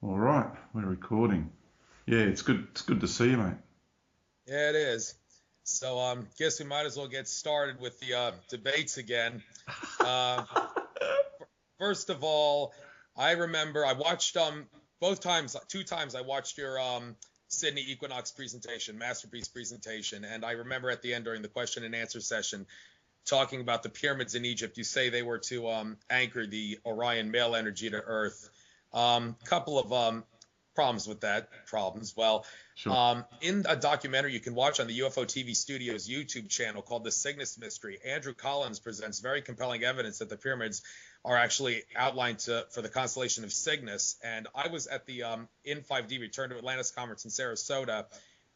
All right, we're recording. Yeah, it's good. It's good to see you, mate. Yeah, it is. So, guess we might as well get started with the debates again. Uh, First of all, I remember I watched both times, two times I watched your Sydney Equinox presentation, masterpiece presentation, and I remember at the end during the question and answer session talking about the pyramids in Egypt. You say they were to anchor the Orion male energy to Earth. Couple of problems with that. Problems. Well, Sure. in a documentary you can watch on the UFO TV Studios YouTube channel called The Cygnus Mystery, Andrew Collins presents very compelling evidence that the pyramids are actually outlined for the constellation of Cygnus. And I was at the In 5D Return to Atlantis conference in Sarasota,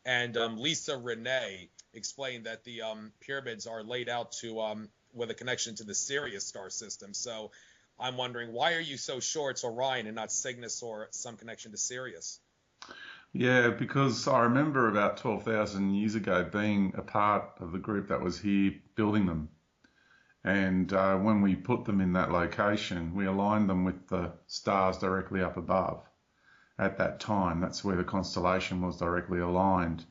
and Lisa Renee explained that the pyramids are laid out to with a connection to the Sirius star system. So I'm wondering, why are you so sure it's Orion and not Cygnus or some connection to Sirius? Yeah, because I remember about 12,000 years ago being a part of the group that was here building them. And when we put them in that location, we aligned them with the stars directly up above. At that time, that's where the constellation was directly aligned.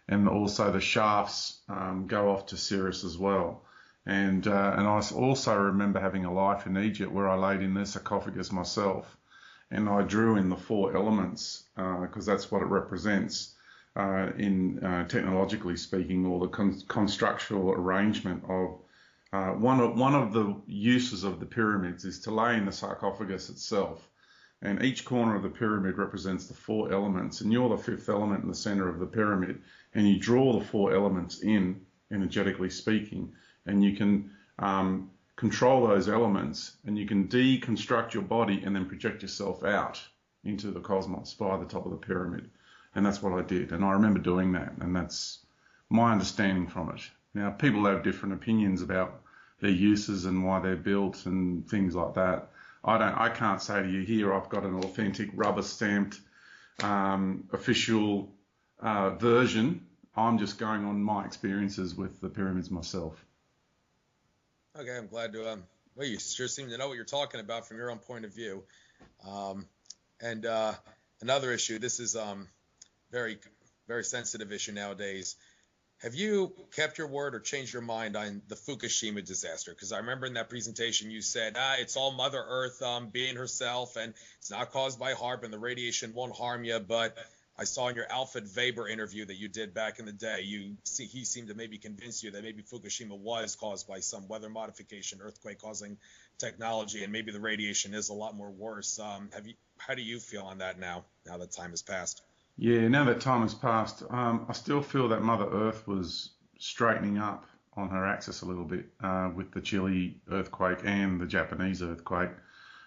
And also the shafts go off to Sirius as well. And I also remember having a life in Egypt where I laid in the sarcophagus myself, and I drew in the four elements because that's what it represents in technologically speaking, or the constructural arrangement of one of the uses of the pyramids is to lay in the sarcophagus itself. And each corner of the pyramid represents the four elements, and you're the fifth element in the center of the pyramid, and you draw the four elements in, energetically speaking, and you can control those elements, and you can deconstruct your body and then project yourself out into the cosmos by the top of the pyramid. And that's what I did, and I remember doing that, and that's my understanding from it. Now, people have different opinions about their uses and why they're built and things like that. I can't say to you here I've got an authentic rubber stamped official version. I'm just going on my experiences with the pyramids myself. Okay, I'm glad to. Well, you sure seem to know what you're talking about from your own point of view. Um, and Another issue. This is very, very sensitive issue nowadays. Have you kept your word or changed your mind on the Fukushima disaster? Because I remember in that presentation you said, it's all Mother Earth being herself, and it's not caused by HARP, and the radiation won't harm you. But I saw in your Alfred Weber interview that you did back in the day, he seemed to maybe convince you that maybe Fukushima was caused by some weather modification, earthquake causing technology, and maybe the radiation is a lot more worse. How do you feel on that now? Now that time has passed. Yeah, now that time has passed, I still feel that Mother Earth was straightening up on her axis a little bit with the Chile earthquake and the Japanese earthquake.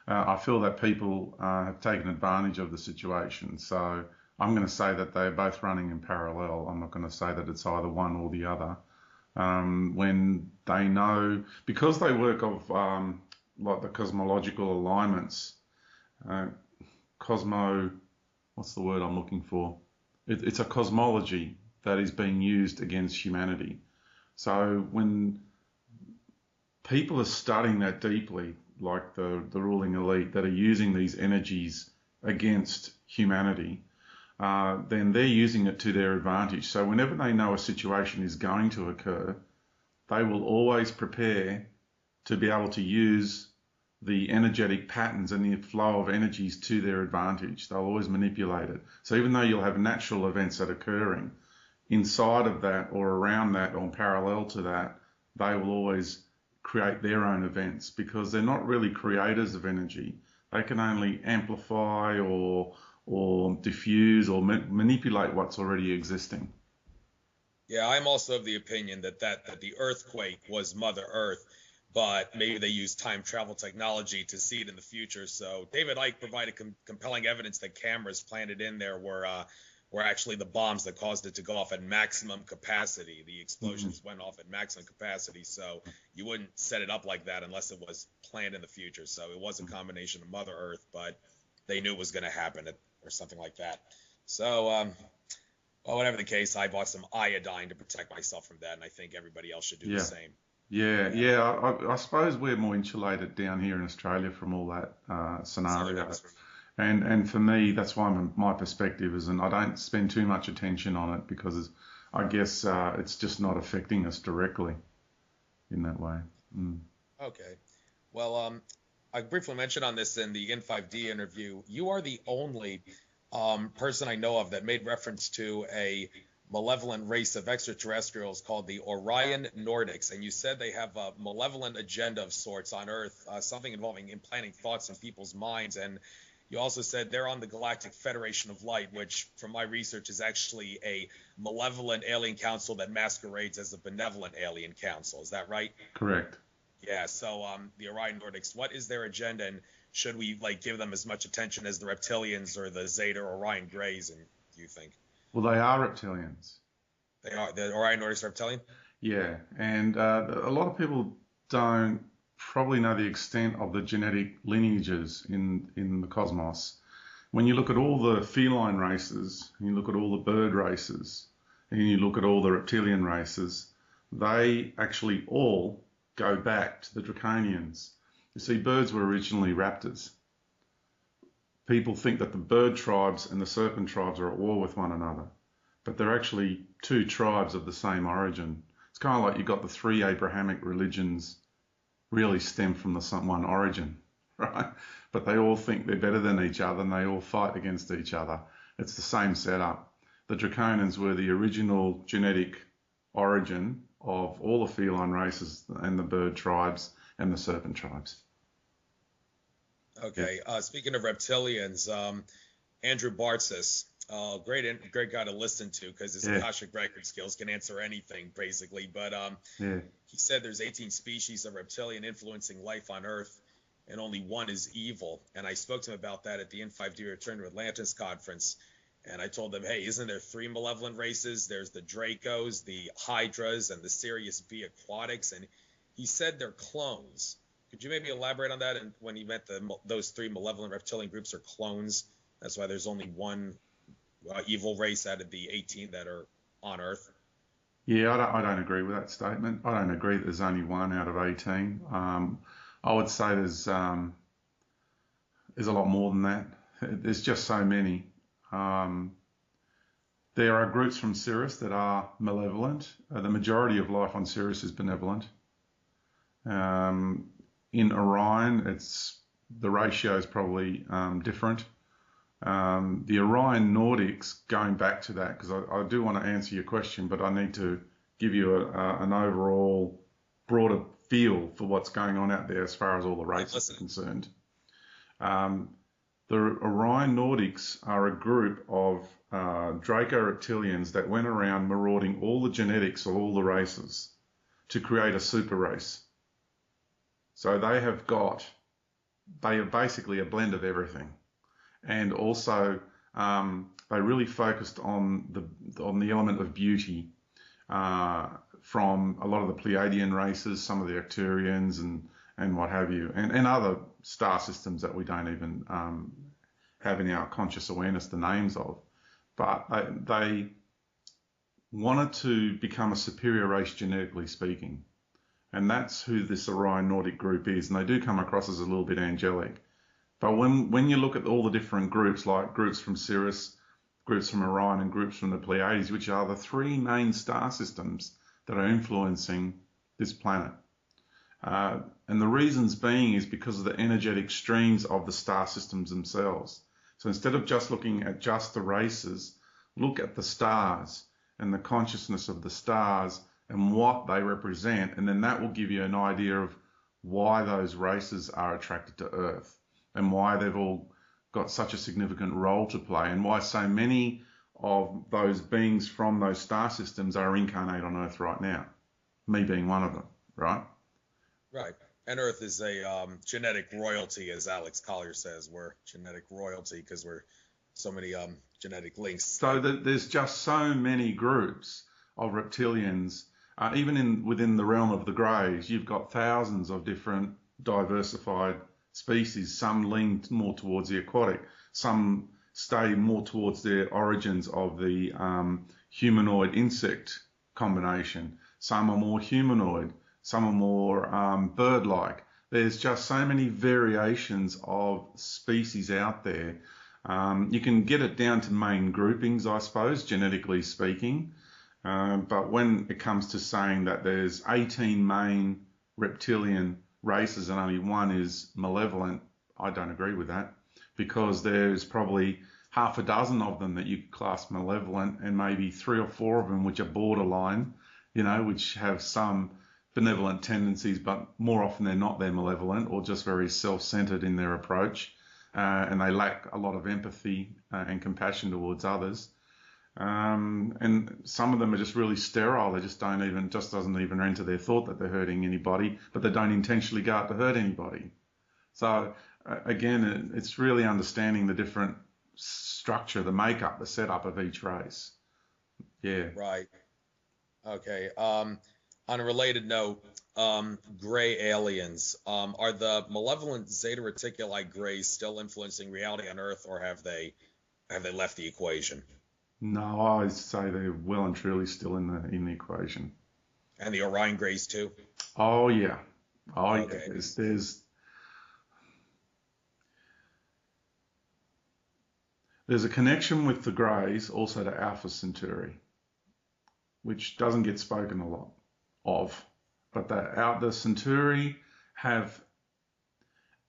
I feel that people have taken advantage of the situation. So I'm going to say that they're both running in parallel. I'm not going to say that it's either one or the other. When they know, because they work of like the cosmological alignments, uh, cosmo, what's the word I'm looking for? It's a cosmology that is being used against humanity. So when people are studying that deeply, like the ruling elite that are using these energies against humanity, then they're using it to their advantage. So whenever they know a situation is going to occur, they will always prepare to be able to use the energetic patterns and the flow of energies to their advantage. They'll always manipulate it. So even though you'll have natural events that are occurring, inside of that or around that or parallel to that, they will always create their own events because they're not really creators of energy. They can only amplify or diffuse or manipulate what's already existing. Yeah, I'm also of the opinion that the earthquake was Mother Earth, but maybe they used time travel technology to see it in the future. So David Icke provided compelling evidence that cameras planted in there were actually the bombs that caused it to go off at maximum capacity. The Mhm. explosions went off at maximum capacity, so you wouldn't set it up like that unless it was planned in the future. So it was a combination of Mother Earth, but they knew it was going to happen or something like that. So well, whatever the case, I bought some iodine to protect myself from that, and I think everybody else should do the Yeah. same. Yeah, Yeah, yeah. I suppose we're more insulated down here in Australia from all that southern scenario. hemisphere. And for me, that's why my perspective is, and I don't spend too much attention on it because I guess it's just not affecting us directly in that way. Mm. Okay. Well, I briefly mentioned on this in the N5D interview. You are the only person I know of that made reference to a malevolent race of extraterrestrials called the Orion Nordics, and you said they have a malevolent agenda of sorts on Earth, something involving implanting thoughts in people's minds. And you also said they're on the Galactic Federation of Light, which, from my research, is actually a malevolent alien council that masquerades as a benevolent alien council. Is that right? Correct. Yeah. So, the Orion Nordics, what is their agenda, and should we give them as much attention as the reptilians or the Zeta or Orion Greys? And do you think Well, they are reptilians. they are the Orion Nordics are reptilian? Yeah, and a lot of people don't probably know the extent of the genetic lineages in the cosmos. When you look at all the feline races, and you look at all the bird races, and you look at all the reptilian races, they actually all go back to the draconians. You see, birds were originally raptors. People think that the bird tribes and the serpent tribes are at war with one another, but they're actually two tribes of the same origin. It's kind of like you've got the three Abrahamic religions really stem from the one origin, right? But they all think they're better than each other and they all fight against each other. It's the same setup. The Draconians were the original genetic origin of all the feline races and the bird tribes and the serpent tribes. Okay. Speaking of reptilians, Andrew Bartzis, great guy to listen to because his Akashic record skills can answer anything basically. But he said there's 18 species of reptilian influencing life on Earth, and only one is evil. And I spoke to him about that at the N5D Return to Atlantis conference. And I told him, hey, isn't there three malevolent races? There's the Dracos, the Hydras, and the Sirius B Aquatics. And he said they're clones. Could you maybe elaborate on that? And when he meant those three malevolent reptilian groups are clones, that's why there's only one evil race out of the 18 that are on Earth. Yeah, I don't agree with that statement. I don't agree that there's only one out of 18. I would say there's a lot more than that. There's just so many. There are groups from Sirius that are malevolent. The majority of life on Sirius is benevolent. In Orion, the ratio is probably different. The Orion Nordics, going back to that, because I do want to answer your question, but I need to give you an overall broader feel for what's going on out there as far as all the races are concerned. The Orion Nordics are a group of Draco reptilians that went around marauding all the genetics of all the races to create a super race. So they are basically a blend of everything. And also, they really focused on the element of beauty from a lot of the Pleiadian races, some of the Arcturians and what have you, and other star systems that we don't even have in our conscious awareness the names of. But they wanted to become a superior race genetically speaking. And that's who this Orion Nordic group is. And they do come across as a little bit angelic. But when you look at all the different groups, like groups from Sirius, groups from Orion, and groups from the Pleiades, which are the three main star systems that are influencing this planet. And the reasons being is because of the energetic streams of the star systems themselves. So instead of just looking at just the races, look at the stars and the consciousness of the stars and what they represent, and then that will give you an idea of why those races are attracted to Earth and why they've all got such a significant role to play and why so many of those beings from those star systems are incarnate on Earth right now, me being one of them, right? Right. And Earth is a genetic royalty, as Alex Collier says. We're genetic royalty because we're so many genetic links. So there's just so many groups of reptilians. Even within the realm of the Greys, you've got thousands of different diversified species. Some lean more towards the aquatic, some stay more towards the origins of the humanoid insect combination. Some are more humanoid, some are more bird-like. There's just so many variations of species out there. You can get it down to main groupings, I suppose, genetically speaking. But when it comes to saying that there's 18 main reptilian races and only one is malevolent, I don't agree with that, because there's probably half a dozen of them that you could class malevolent, and maybe 3 or 4 of them which are borderline, which have some benevolent tendencies, but more often than not they're malevolent or just very self-centered in their approach, and they lack a lot of empathy and compassion towards others. And some of them are just really sterile. They just doesn't even enter their thought that they're hurting anybody, but they don't intentionally go out to hurt anybody. So again, it's really understanding the different structure, the makeup, the setup of each race. Yeah. Right. Okay. On a related note, gray aliens. Are the malevolent Zeta Reticuli grays still influencing reality on Earth, or have they left the equation? No, I say they're well and truly still in the equation. And the Orion grays too? Oh yeah. Oh Okay. yeah. There's a connection with the greys also to Alpha Centauri, which doesn't get spoken a lot of. But the Centauri have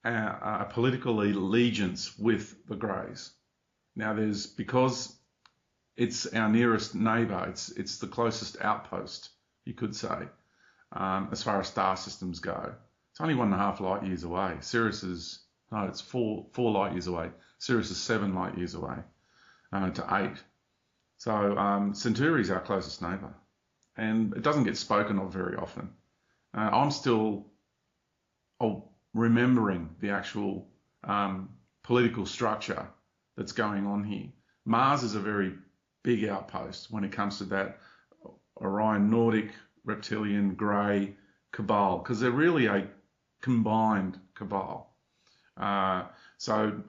a political allegiance with the greys. Now because it's our nearest neighbour, it's the closest outpost, you could say, as far as star systems go. It's only 1.5 light years away. It's 4 light years away. Sirius is 7 light years away to 8. So Centauri's our closest neighbour, and it doesn't get spoken of very often. I'm still remembering the actual political structure that's going on here. Mars is a very big outpost when it comes to that Orion Nordic, reptilian, grey cabal, because they're really a combined cabal. And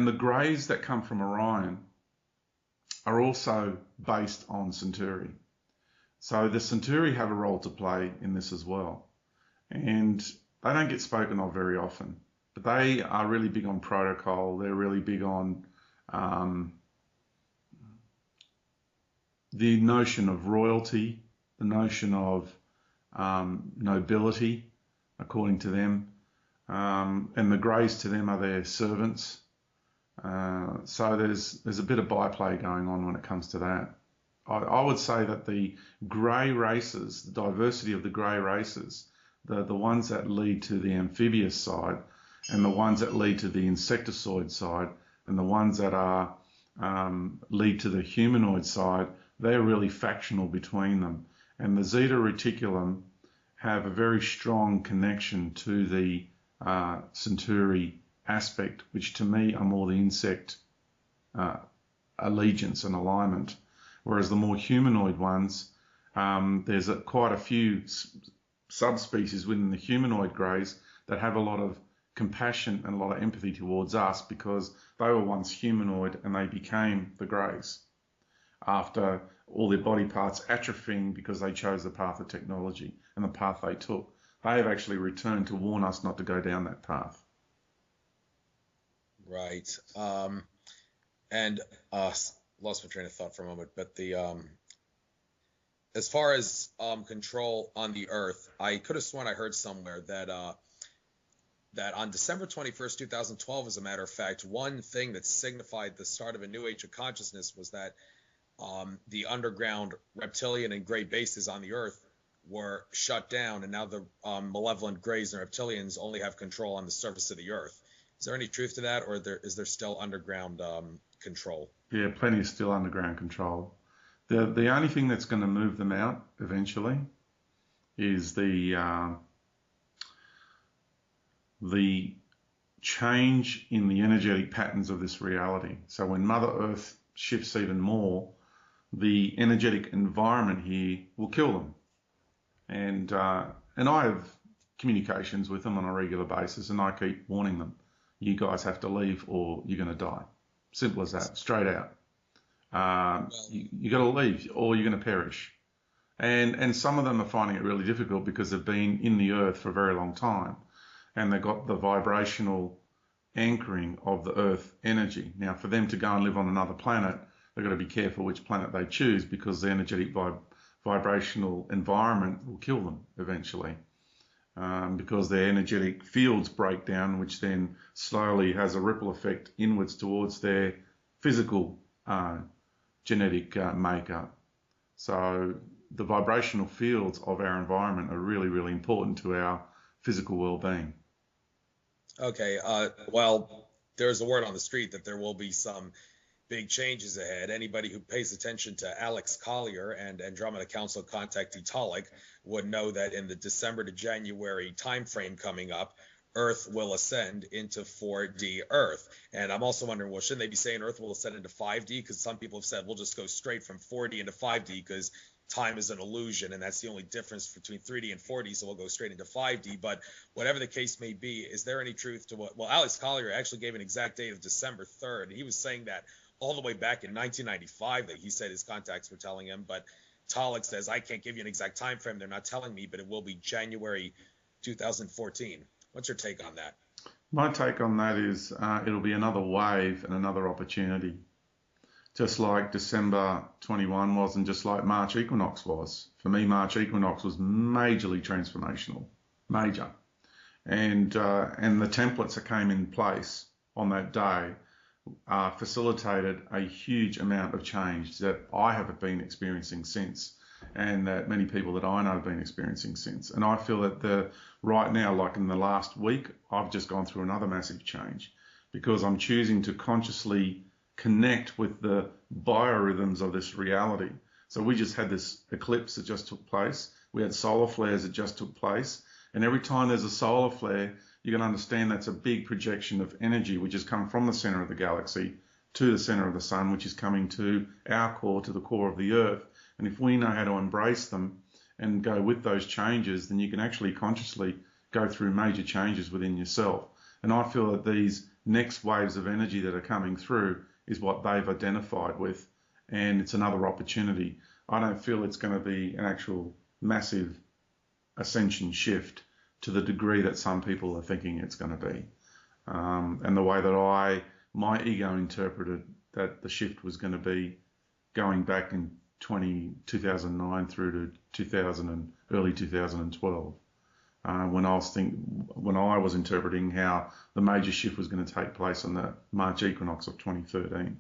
the greys that come from Orion are also based on Centauri. So the Centauri have a role to play in this as well. And they don't get spoken of very often, but they are really big on protocol. They're really big on the notion of royalty, the notion of nobility, according to them. And the greys to them are their servants. So there's a bit of byplay going on when it comes to that. I would say that the grey races, the diversity of the grey races, the ones that lead to the amphibious side, and the ones that lead to the insectoid side, and the ones that are lead to the humanoid side, they're really factional between them. And the Zeta Reticulum have a very strong connection to the Centauri aspect, which to me are more the insect allegiance and alignment, whereas the more humanoid ones, there's quite a few subspecies within the humanoid greys that have a lot of compassion and a lot of empathy towards us, because they were once humanoid and they became the greys after all their body parts atrophying because they chose the path of technology and the path they took. They have actually returned to warn us not to go down that path. Right. And lost my train of thought for a moment, but as far as control on the Earth, I could have sworn I heard somewhere that on December 21st, 2012, as a matter of fact, one thing that signified the start of a new age of consciousness was that the underground reptilian and gray bases on the Earth were shut down, and now the malevolent grays and reptilians only have control on the surface of the Earth. Is there any truth to that, or is there still underground control? Yeah, plenty of still underground control. The only thing that's going to move them out eventually is the change in the energetic patterns of this reality. So when Mother Earth shifts even more, the energetic environment here will kill them. And I have communications with them on a regular basis, and I keep warning them, you guys have to leave or you're going to die. Simple as that, straight out. You got to leave or you're going to perish. And some of them are finding it really difficult because they've been in the earth for a very long time. and they've got the vibrational anchoring of the Earth energy. Now, for them to go and live on another planet, they've got to be careful which planet they choose, because the energetic vibrational environment will kill them eventually, because their energetic fields break down, which then slowly has a ripple effect inwards towards their physical genetic makeup. So the vibrational fields of our environment are really, really important to our physical well-being. Okay. Well, there's a word on the street that there will be some big changes ahead. Anybody who pays attention to Alex Collier and Andromeda Council contactee Talik would know that in the December to January timeframe coming up, Earth will ascend into 4D Earth. And I'm also wondering, well, shouldn't they be saying Earth will ascend into 5D? Because some people have said we'll just go straight from 4D into 5D because time is an illusion, and that's the only difference between 3D and 4D, so we'll go straight into 5D. But whatever the case may be, is there any truth to what? Well, Alex Collier actually gave an exact date of December 3rd, and he was saying that all the way back in 1995 that he said his contacts were telling him. But Talik says, I can't give you an exact time frame. They're not telling me, but it will be January 2014. What's your take on that? My take on that is it'll be another wave and another opportunity, just like December 21 was, and just like March equinox was. For me, March equinox was majorly transformational, major. And the templates that came in place on that day facilitated a huge amount of change that I have been experiencing since, and that many people that I know have been experiencing since. And I feel that right now, like in the last week, I've just gone through another massive change, because I'm choosing to consciously connect with the biorhythms of this reality. So we just had this eclipse that just took place. We had solar flares that just took place. And every time there's a solar flare, you can understand that's a big projection of energy, which has come from the center of the galaxy to the center of the sun, which is coming to our core, to the core of the Earth. And if we know how to embrace them and go with those changes, then you can actually consciously go through major changes within yourself. And I feel that these next waves of energy that are coming through is what they've identified with, and it's another opportunity. I don't feel it's going to be an actual massive ascension shift to the degree that some people are thinking it's going to be. And the way that my ego interpreted that the shift was going to be going back in 2009 through to 2000 and early 2012, when I was interpreting how the major shift was going to take place on the March equinox of 2013.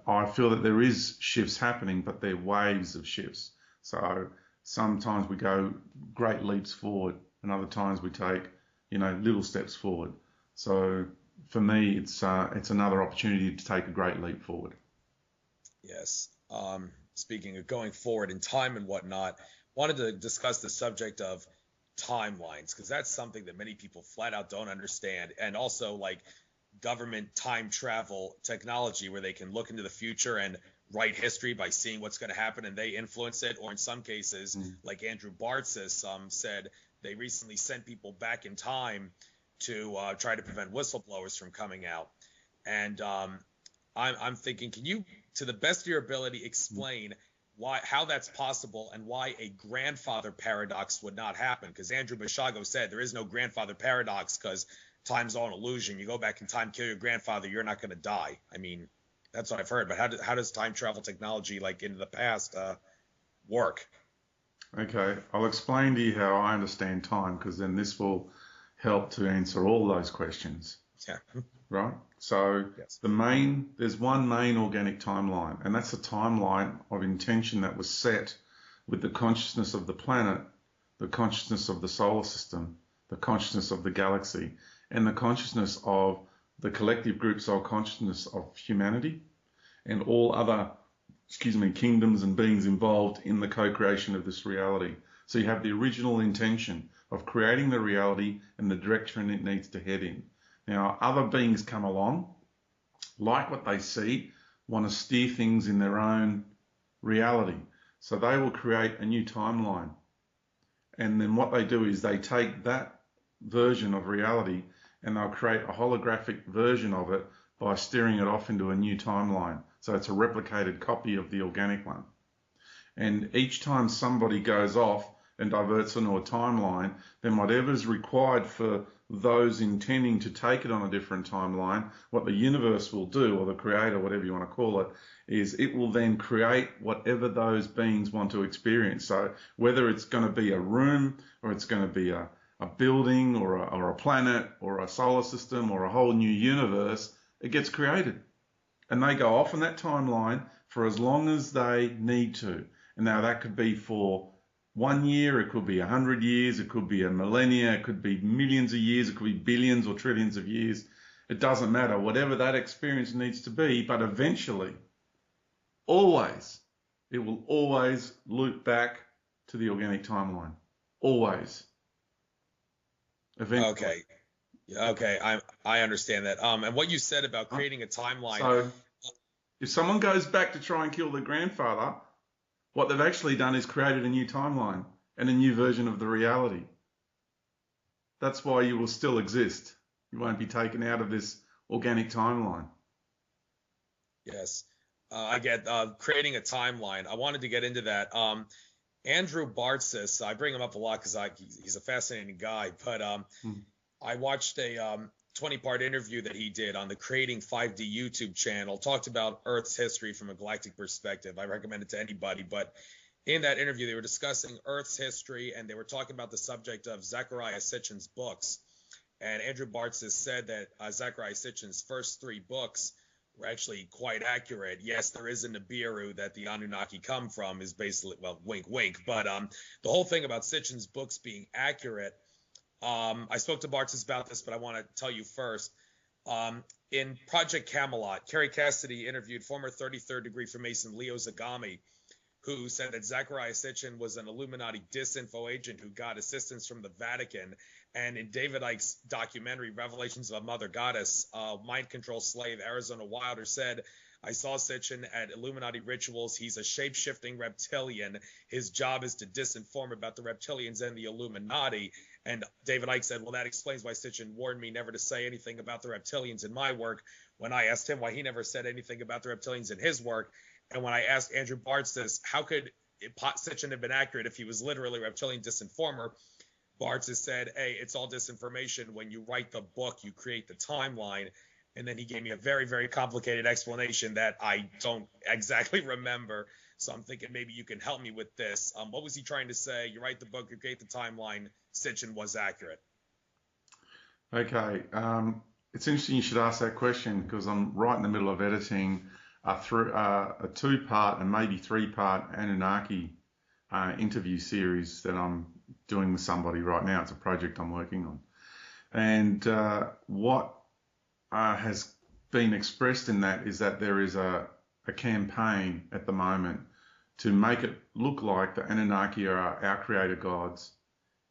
I feel that there is shifts happening, but they're waves of shifts. So sometimes we go great leaps forward, and other times we take, little steps forward. So for me, it's another opportunity to take a great leap forward. Yes. Speaking of going forward in time and whatnot, wanted to discuss the subject of timelines, because that's something that many people flat out don't understand. And also like government time travel technology, where they can look into the future and write history by seeing what's going to happen, and they influence it. Or in some cases, like Andrew Bartzis said, they recently sent people back in time to try to prevent whistleblowers from coming out. And I'm thinking, can you, to the best of your ability, explain how that's possible and why a grandfather paradox would not happen? Because Andrew Basiago said there is no grandfather paradox because time's all an illusion. You go back in time, kill your grandfather, you're not going to die. I mean, that's what I've heard. But how does time travel technology, like into the past, work? Okay, I'll explain to you how I understand time, because then this will help to answer all those questions. Yeah. Right? So yes. There's one main organic timeline, and that's a timeline of intention that was set with the consciousness of the planet, the consciousness of the solar system, the consciousness of the galaxy, and the consciousness of the collective group soul consciousness of humanity and all other, kingdoms and beings involved in the co-creation of this reality. So you have the original intention of creating the reality and the direction it needs to head in. Now, other beings come along, like what they see, want to steer things in their own reality. So they will create a new timeline. And then what they do is they take that version of reality and they'll create a holographic version of it by steering it off into a new timeline. So it's a replicated copy of the organic one. And each time somebody goes off and diverts onto a timeline, then whatever's required for those intending to take it on a different timeline, what the universe will do, or the creator, whatever you want to call it, is it will then create whatever those beings want to experience. So whether it's going to be a room, or it's going to be a building, or a planet, or a solar system, or a whole new universe, it gets created. And they go off on that timeline for as long as they need to. And now that could be for 1 year, it could be 100 years, it could be a millennia, it could be millions of years, it could be billions or trillions of years. It doesn't matter, whatever that experience needs to be, but eventually, always, it will always loop back to the organic timeline. Always. Eventually. Okay. Okay, I understand that. And what you said about creating a timeline. So if someone goes back to try and kill their grandfather, what they've actually done is created a new timeline and a new version of the reality. That's why you will still exist. You won't be taken out of this organic timeline. Yes, I get creating a timeline. I wanted to get into that. Andrew Bartzis, I bring him up a lot because he's a fascinating guy, but I watched a 20-part interview that he did on the Creating 5D YouTube channel, talked about Earth's history from a galactic perspective. I recommend it to anybody, but in that interview, they were discussing Earth's history, and they were talking about the subject of Zecharia Sitchin's books. And Andrew Bartzis said that Zecharia Sitchin's first 3 books were actually quite accurate. Yes, there is a Nibiru that the Anunnaki come from, is basically, well, wink, wink. But the whole thing about Sitchin's books being accurate, I spoke to Bartzis about this, but I want to tell you first. In Project Camelot, Kerry Cassidy interviewed former 33rd degree Freemason Leo Zagami, who said that Zecharia Sitchin was an Illuminati disinfo agent who got assistance from the Vatican. And in David Icke's documentary, Revelations of a Mother Goddess, mind control slave Arizona Wilder said, I saw Sitchin at Illuminati rituals. He's a shape-shifting reptilian. His job is to disinform about the reptilians and the Illuminati. And David Icke said, well, that explains why Sitchin warned me never to say anything about the reptilians in my work. When I asked him why he never said anything about the reptilians in his work, and when I asked Andrew Bartzis, how could Sitchin have been accurate if he was literally a reptilian disinformer, Bartzis said, hey, it's all disinformation. When you write the book, you create the timeline. And then he gave me a very, very complicated explanation that I don't exactly remember. So I'm thinking maybe you can help me with this. What was he trying to say? You write the book, you create the timeline. Sitchin was accurate. Okay. It's interesting you should ask that question because I'm right in the middle of editing a 2-part and maybe 3-part Anunnaki interview series that I'm doing with somebody right now. It's a project I'm working on. And what has been expressed in that is that there is a campaign at the moment to make it look like the Anunnaki are our creator gods,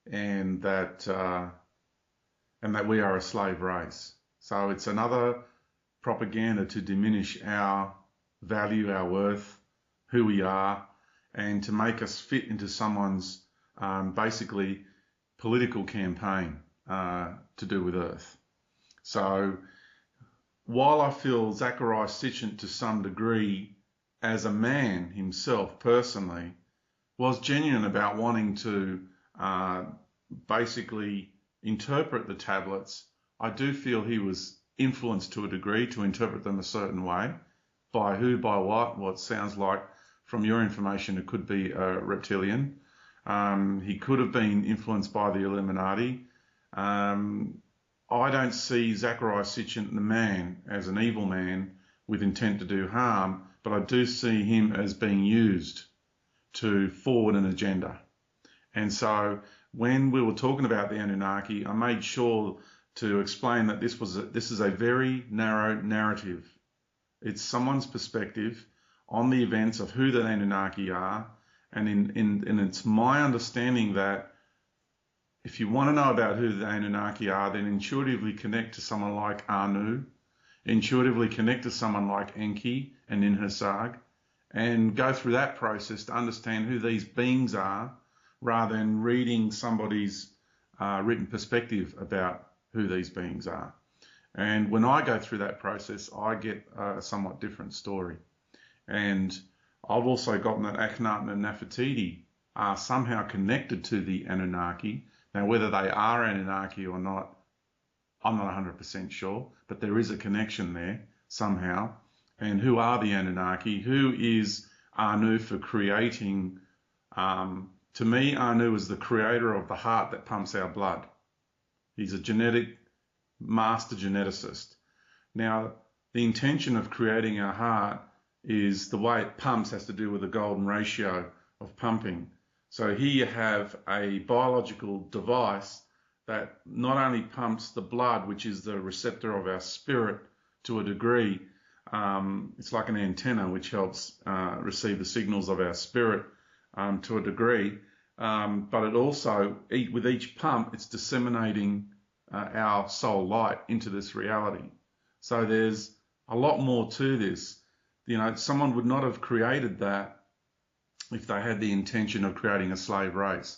and that we are a slave race. So it's another propaganda to diminish our value, our worth, who we are, and to make us fit into someone's basically political campaign to do with Earth. So while I feel Zecharia Sitchin to some degree as a man himself personally was genuine about wanting to basically interpret the tablets, I do feel he was influenced to a degree to interpret them a certain way. By who, by what sounds like from your information it could be a reptilian. He could have been influenced by the Illuminati. I don't see Zecharia Sitchin, the man, as an evil man with intent to do harm, but I do see him as being used to forward an agenda. And so when we were talking about the Anunnaki, I made sure to explain that this is a very narrow narrative. It's someone's perspective on the events of who the Anunnaki are, and it's my understanding that if you want to know about who the Anunnaki are, then intuitively connect to someone like Anu, intuitively connect to someone like Enki and Ninhursag, and go through that process to understand who these beings are, rather than reading somebody's written perspective about who these beings are. And when I go through that process, I get a somewhat different story. And I've also gotten that Akhenaten and Nefertiti are somehow connected to the Anunnaki. Now, whether they are Anunnaki or not, I'm not 100% sure, but there is a connection there somehow. And who are the Anunnaki? Who is Anu for creating? To me, Anu is the creator of the heart that pumps our blood. He's a genetic master geneticist. Now, the intention of creating our heart is the way it pumps has to do with the golden ratio of pumping. So here you have a biological device that not only pumps the blood, which is the receptor of our spirit to a degree, it's like an antenna which helps receive the signals of our spirit to a degree, but it also, with each pump, it's disseminating our soul light into this reality. So there's a lot more to this. You know, someone would not have created that if they had the intention of creating a slave race.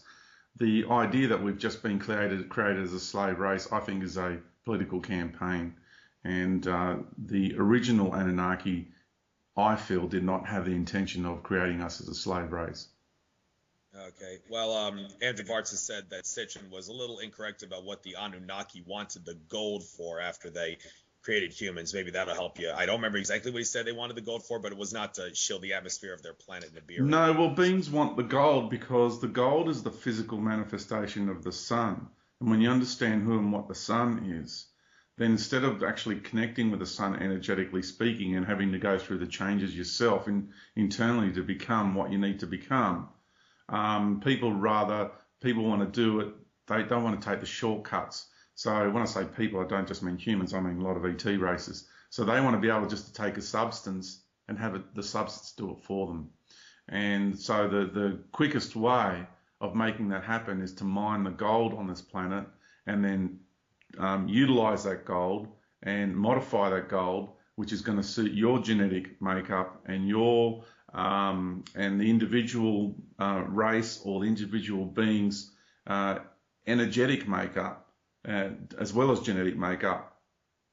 The idea that we've just been created as a slave race, I think, is a political campaign. And the original Anunnaki, I feel, did not have the intention of creating us as a slave race. Okay. Well, Andrew Bartz has said that Sitchin was a little incorrect about what the Anunnaki wanted the gold for after they created humans. Maybe that'll help you. I don't remember exactly what he said they wanted the gold for, but it was not to shield the atmosphere of their planet Nibiru. No, well, beings want the gold because the gold is the physical manifestation of the sun. And when you understand who and what the sun is, then instead of actually connecting with the sun energetically speaking and having to go through the changes yourself internally to become what you need to become, people want to do it. They don't want to take the shortcuts. So when I say people, I don't just mean humans. I mean a lot of ET races. So they want to be able just to take a substance and have the substance do it for them. And so the quickest way of making that happen is to mine the gold on this planet and then utilize that gold and modify that gold, which is going to suit your genetic makeup and your and the individual race or the individual being's energetic makeup, as well as genetic makeup,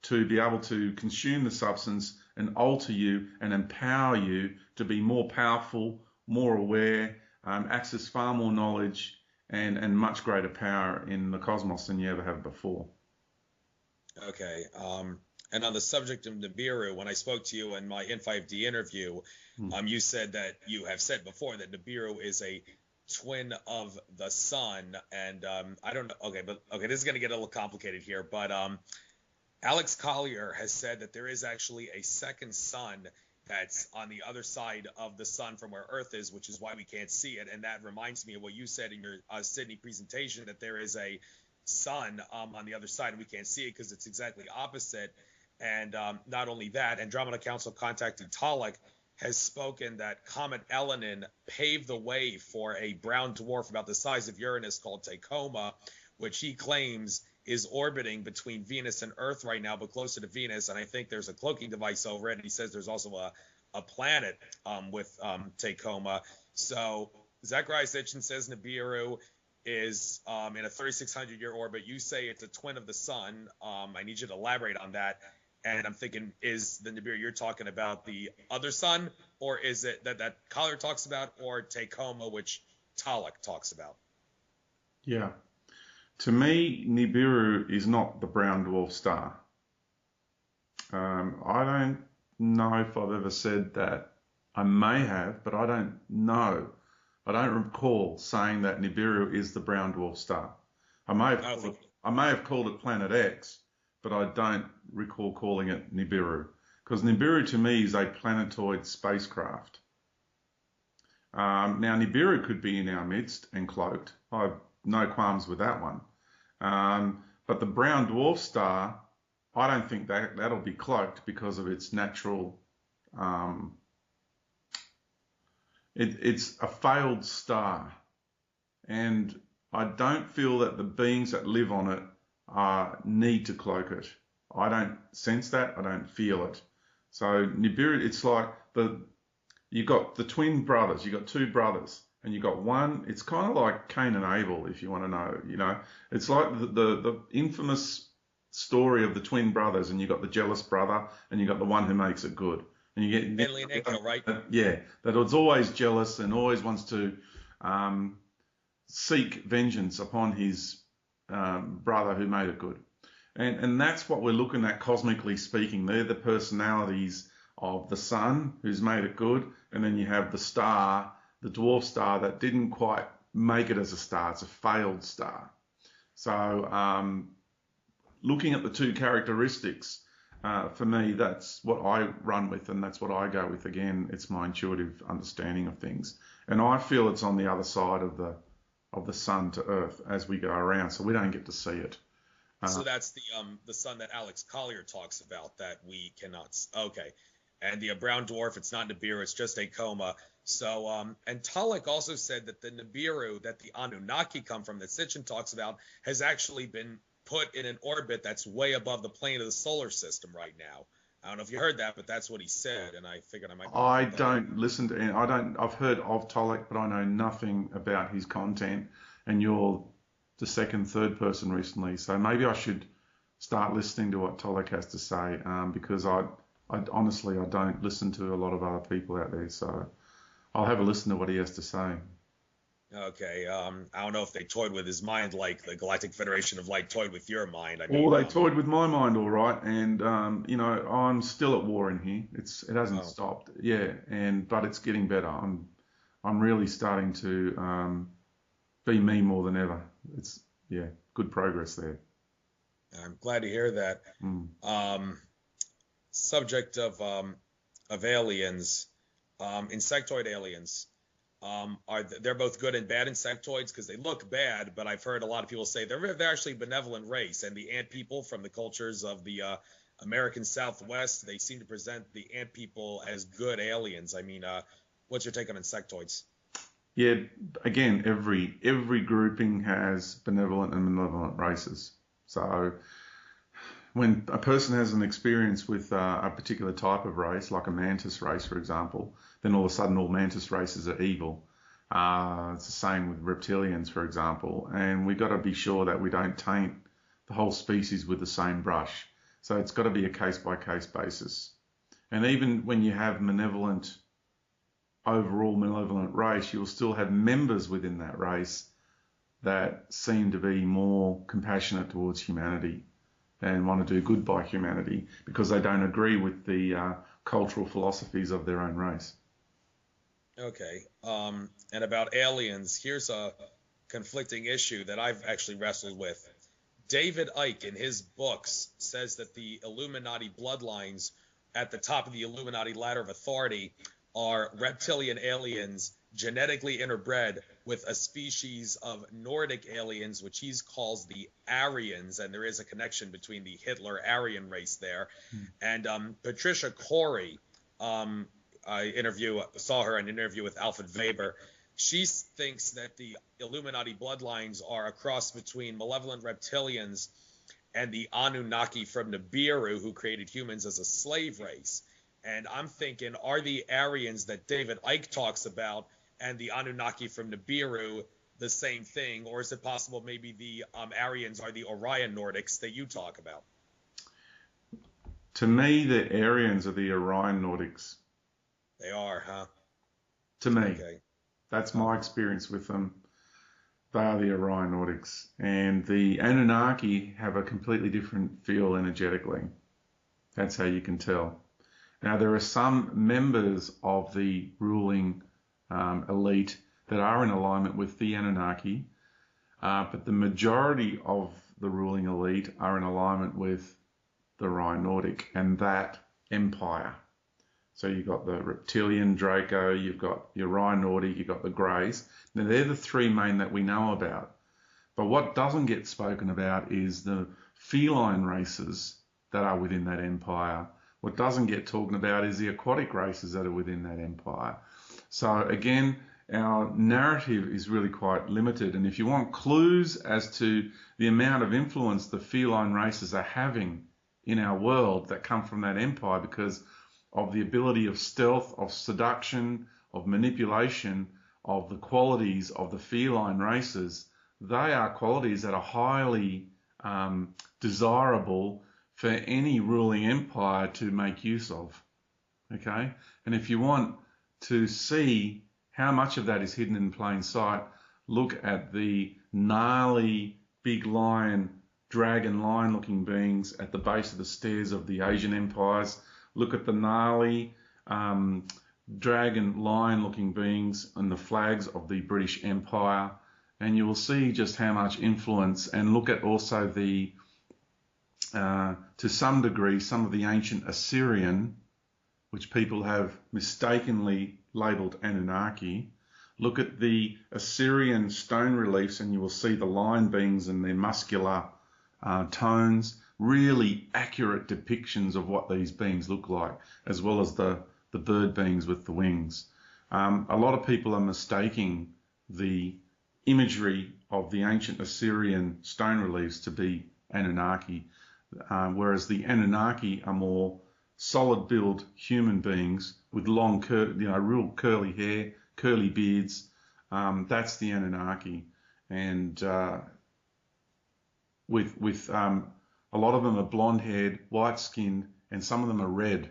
to be able to consume the substance and alter you and empower you to be more powerful, more aware, access far more knowledge and much greater power in the cosmos than you ever have before. Okay. And on the subject of Nibiru, when I spoke to you in my N5D interview, you said that you have said before that Nibiru is a twin of the sun. And I don't know. Okay, this is going to get a little complicated here. But Alex Collier has said that there is actually a second sun that's on the other side of the sun from where Earth is, which is why we can't see it. And that reminds me of what you said in your Sydney presentation, that there is a sun on the other side and we can't see it because it's exactly opposite. And not only that, Andromeda Council contacting Talek has spoken that Comet Elenin paved the way for a brown dwarf about the size of Uranus called Tacoma, which he claims is orbiting between Venus and Earth right now, but closer to Venus. And I think there's a cloaking device over it. And he says there's also a planet with Tacoma. So Zechariah Sitchin says Nibiru is in a 3,600-year orbit. You say it's a twin of the sun. I need you to elaborate on that. And I'm thinking, is the Nibiru you're talking about the other sun, or is it that Collier talks about, or Tacoma, which Talek talks about? Yeah. To me, Nibiru is not the brown dwarf star. I don't know if I've ever said that. I may have, but I don't know. I don't recall saying that Nibiru is the brown dwarf star. I may have called it Planet X, but I don't recall calling it Nibiru, because Nibiru to me is a planetoid spacecraft. Now Nibiru could be in our midst and cloaked. I have no qualms with that one. But the brown dwarf star, I don't think that'll be cloaked because of its natural. It's a failed star, and I don't feel that the beings that live on it need to cloak it. I don't sense that. I don't feel it. So Nibiru, it's like you got the twin brothers. You got two brothers, and you got one. It's kind of like Cain and Abel, if you want to know. You know, it's like the infamous story of the twin brothers, and you got the jealous brother, and you got the one who makes it good. And you get right? Yeah, that it's always jealous and always wants to um, seek vengeance upon his brother who made it good. And that's what we're looking at cosmically speaking. They're the personalities of the sun who's made it good, and then you have the star, the dwarf star that didn't quite make it as a star. It's a failed star. So looking at the two characteristics, for me, that's what I run with, and that's what I go with. Again, it's my intuitive understanding of things, and I feel it's on the other side of the sun to Earth as we go around, so we don't get to see it. So that's the sun that Alex Collier talks about that we cannot. Okay, and the brown dwarf, it's not Nibiru, it's just a coma. So and Tulloch also said that the Nibiru that the Anunnaki come from, that Sitchin talks about, has actually been put in an orbit that's way above the plane of the solar system right now. I don't know if you heard that, but that's what he said, and I figured I might. I don't listen to, and I don't. I've heard of Tulloch, but I know nothing about his content. And you're the second, third person recently, so maybe I should start listening to what Tulloch has to say, because I honestly I don't listen to a lot of other people out there, so I'll have a listen to what he has to say. Okay, I don't know if they toyed with his mind like the Galactic Federation of Light toyed with your mind. I Or mean, they toyed with my mind, all right, and I'm still at war in here. It hasn't stopped, yeah, but it's getting better. I'm really starting to be me more than ever. It's good progress there. I'm glad to hear that. Subject of aliens, insectoid aliens. They're both good and bad insectoids because they look bad, but I've heard a lot of people say they're actually a benevolent race, and the ant people from the cultures of the American Southwest, they seem to present the ant people as good aliens. I mean, what's your take on insectoids? Yeah, again, every grouping has benevolent and malevolent races. So when a person has an experience with a particular type of race, like a mantis race, for example, then all of a sudden all mantis races are evil. It's the same with reptilians, for example, and we've got to be sure that we don't taint the whole species with the same brush. So it's got to be a case-by-case basis. And even when you have overall malevolent race, you'll still have members within that race that seem to be more compassionate towards humanity and want to do good by humanity because they don't agree with the cultural philosophies of their own race. Okay. And about aliens, here's a conflicting issue that I've actually wrestled with. David Icke, in his books, says that the Illuminati bloodlines at the top of the Illuminati ladder of authority are reptilian aliens genetically interbred with a species of Nordic aliens, which he calls the Aryans, and there is a connection between the Hitler-Aryan race there. And Patricia Corey, I saw her in an interview with Alfred Weber. She thinks that the Illuminati bloodlines are a cross between malevolent reptilians and the Anunnaki from Nibiru, who created humans as a slave race. And I'm thinking, are the Aryans that David Icke talks about and the Anunnaki from Nibiru the same thing? Or is it possible maybe the Aryans are the Orion Nordics that you talk about? To me, the Aryans are the Orion Nordics. They are, huh? To me. Okay. That's my experience with them. They are the Orion Nordics. And the Anunnaki have a completely different feel energetically. That's how you can tell. Now, there are some members of the ruling elite that are in alignment with the Anunnaki, but the majority of the ruling elite are in alignment with the Orion Nordic and that empire. So you've got the reptilian Draco, you've got the Orion Nordic, you've got the Greys. Now, they're the three main that we know about. But what doesn't get spoken about is the feline races that are within that empire. What doesn't get talked about is the aquatic races that are within that empire. So again, our narrative is really quite limited. And if you want clues as to the amount of influence the feline races are having in our world that come from that empire because of the ability of stealth, of seduction, of manipulation, of the qualities of the feline races, they are qualities that are highly desirable for any ruling empire to make use of. Okay? And if you want to see How much of that is hidden in plain sight? Look at the gnarly, big lion, dragon lion looking beings at the base of the stairs of the Asian empires. Look at the gnarly dragon lion looking beings on the flags of the British Empire, and you will see just how much influence. And look at also the to some degree some of the ancient Assyrian, which people have mistakenly labelled Anunnaki. Look at the Assyrian stone reliefs and you will see the lion beings and their muscular tones, really accurate depictions of what these beings look like, as well as the bird beings with the wings. A lot of people are mistaking the imagery of the ancient Assyrian stone reliefs to be Anunnaki, whereas the Anunnaki are more solid-build human beings with long, real curly hair, curly beards. That's the Anunnaki, and with a lot of them are blonde-haired, white-skinned, and some of them are red,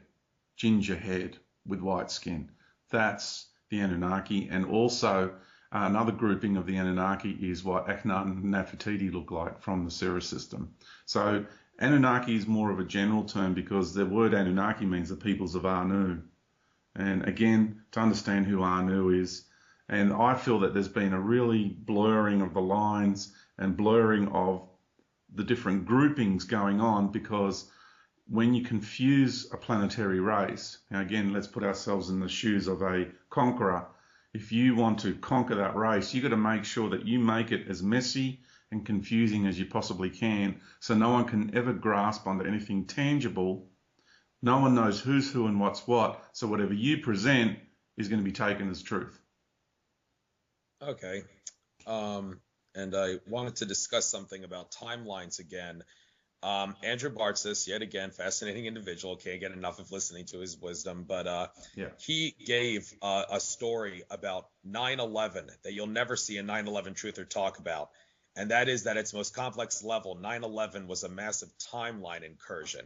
ginger-haired with white skin. That's the Anunnaki, and also another grouping of the Anunnaki is what Akhenaten and Nefertiti look like from the Sirius system. So Anunnaki is more of a general term because the word Anunnaki means the peoples of Anu. And again, to understand who Anu is, and I feel that there's been a really blurring of the lines and blurring of the different groupings going on, because when you confuse a planetary race, now again, let's put ourselves in the shoes of a conqueror. If you want to conquer that race, you've got to make sure that you make it as messy and confusing as you possibly can, so no one can ever grasp onto anything tangible. No one knows who's who and what's what, so whatever you present is going to be taken as truth. Okay. And I wanted to discuss something about timelines again. Andrew Bartzis, yet again, fascinating individual. Can't get enough of listening to his wisdom. But he gave a story about 9/11 that you'll never see a 9/11 truther talk about. And that is that at its most complex level, 9/11 was a massive timeline incursion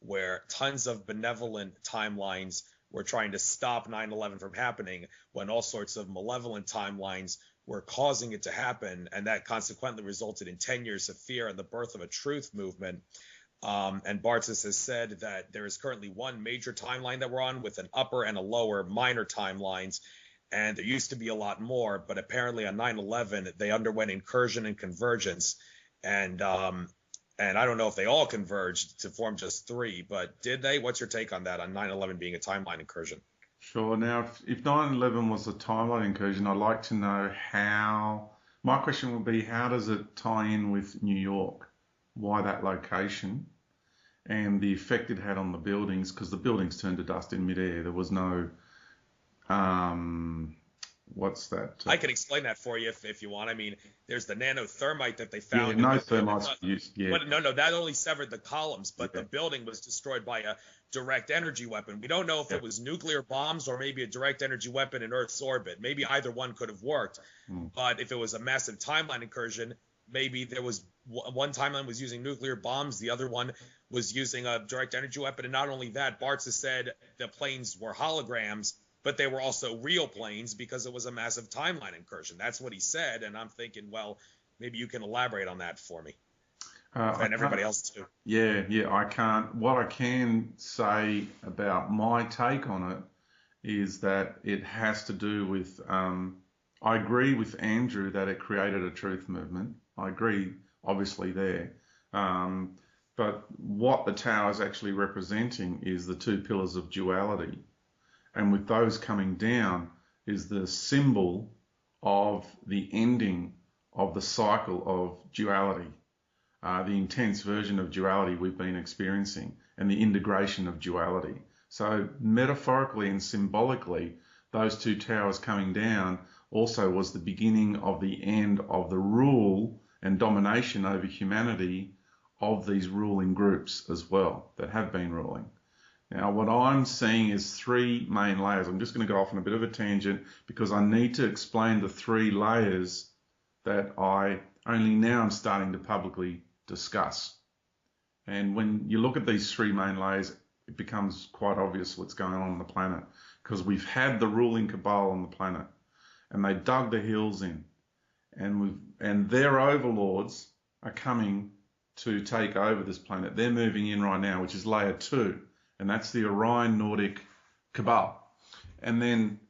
where tons of benevolent timelines were trying to stop 9/11 from happening when all sorts of malevolent timelines were causing it to happen, and that consequently resulted in 10 years of fear and the birth of a truth movement. And Bartzis has said that there is currently one major timeline that we're on with an upper and a lower minor timelines, and there used to be a lot more, but apparently on 9/11 they underwent incursion and convergence, and I don't know if they all converged to form just three, but did they? What's your take on that, on 9/11 being a timeline incursion? Sure. Now, if 9/11 was a timeline incursion, I'd like to know how. My question would be, how does it tie in with New York? Why that location? And the effect it had on the buildings, because the buildings turned to dust in midair. There was no, what's that? I can explain that for you if you want. I mean, there's the nanothermite that they Yeah, found. no thermites used. Yeah. But no, that only severed the columns, but the building was destroyed by a direct energy weapon. We don't know if it was nuclear bombs or maybe a direct energy weapon in Earth's orbit. Maybe either one could have worked. But if it was a massive timeline incursion, maybe there was one timeline was using nuclear bombs, the other one was using a direct energy weapon. And not only that, Bartz has said the planes were holograms, but they were also real planes because it was a massive timeline incursion. That's what he said. And I'm thinking, well, maybe you can elaborate on that for me. And everybody else too. Yeah, I can't. What I can say about my take on it is that it has to do with, I agree with Andrew that it created a truth movement. I agree, obviously, there. But what the tower is actually representing is the two pillars of duality. And with those coming down is the symbol of the ending of the cycle of duality. The intense version of duality we've been experiencing and the integration of duality. So metaphorically and symbolically, those two towers coming down also was the beginning of the end of the rule and domination over humanity of these ruling groups as well that have been ruling. Now, what I'm seeing is three main layers. I'm just going to go off on a bit of a tangent because I need to explain the three layers that I only now am starting to publicly discuss. And when you look at these three main layers, it becomes quite obvious what's going on the planet, because we've had the ruling cabal on the planet. and they dug the hills in, and their overlords are coming to take over this planet. They're moving in right now, which is layer 2, and that's the Orion Nordic Cabal. And then,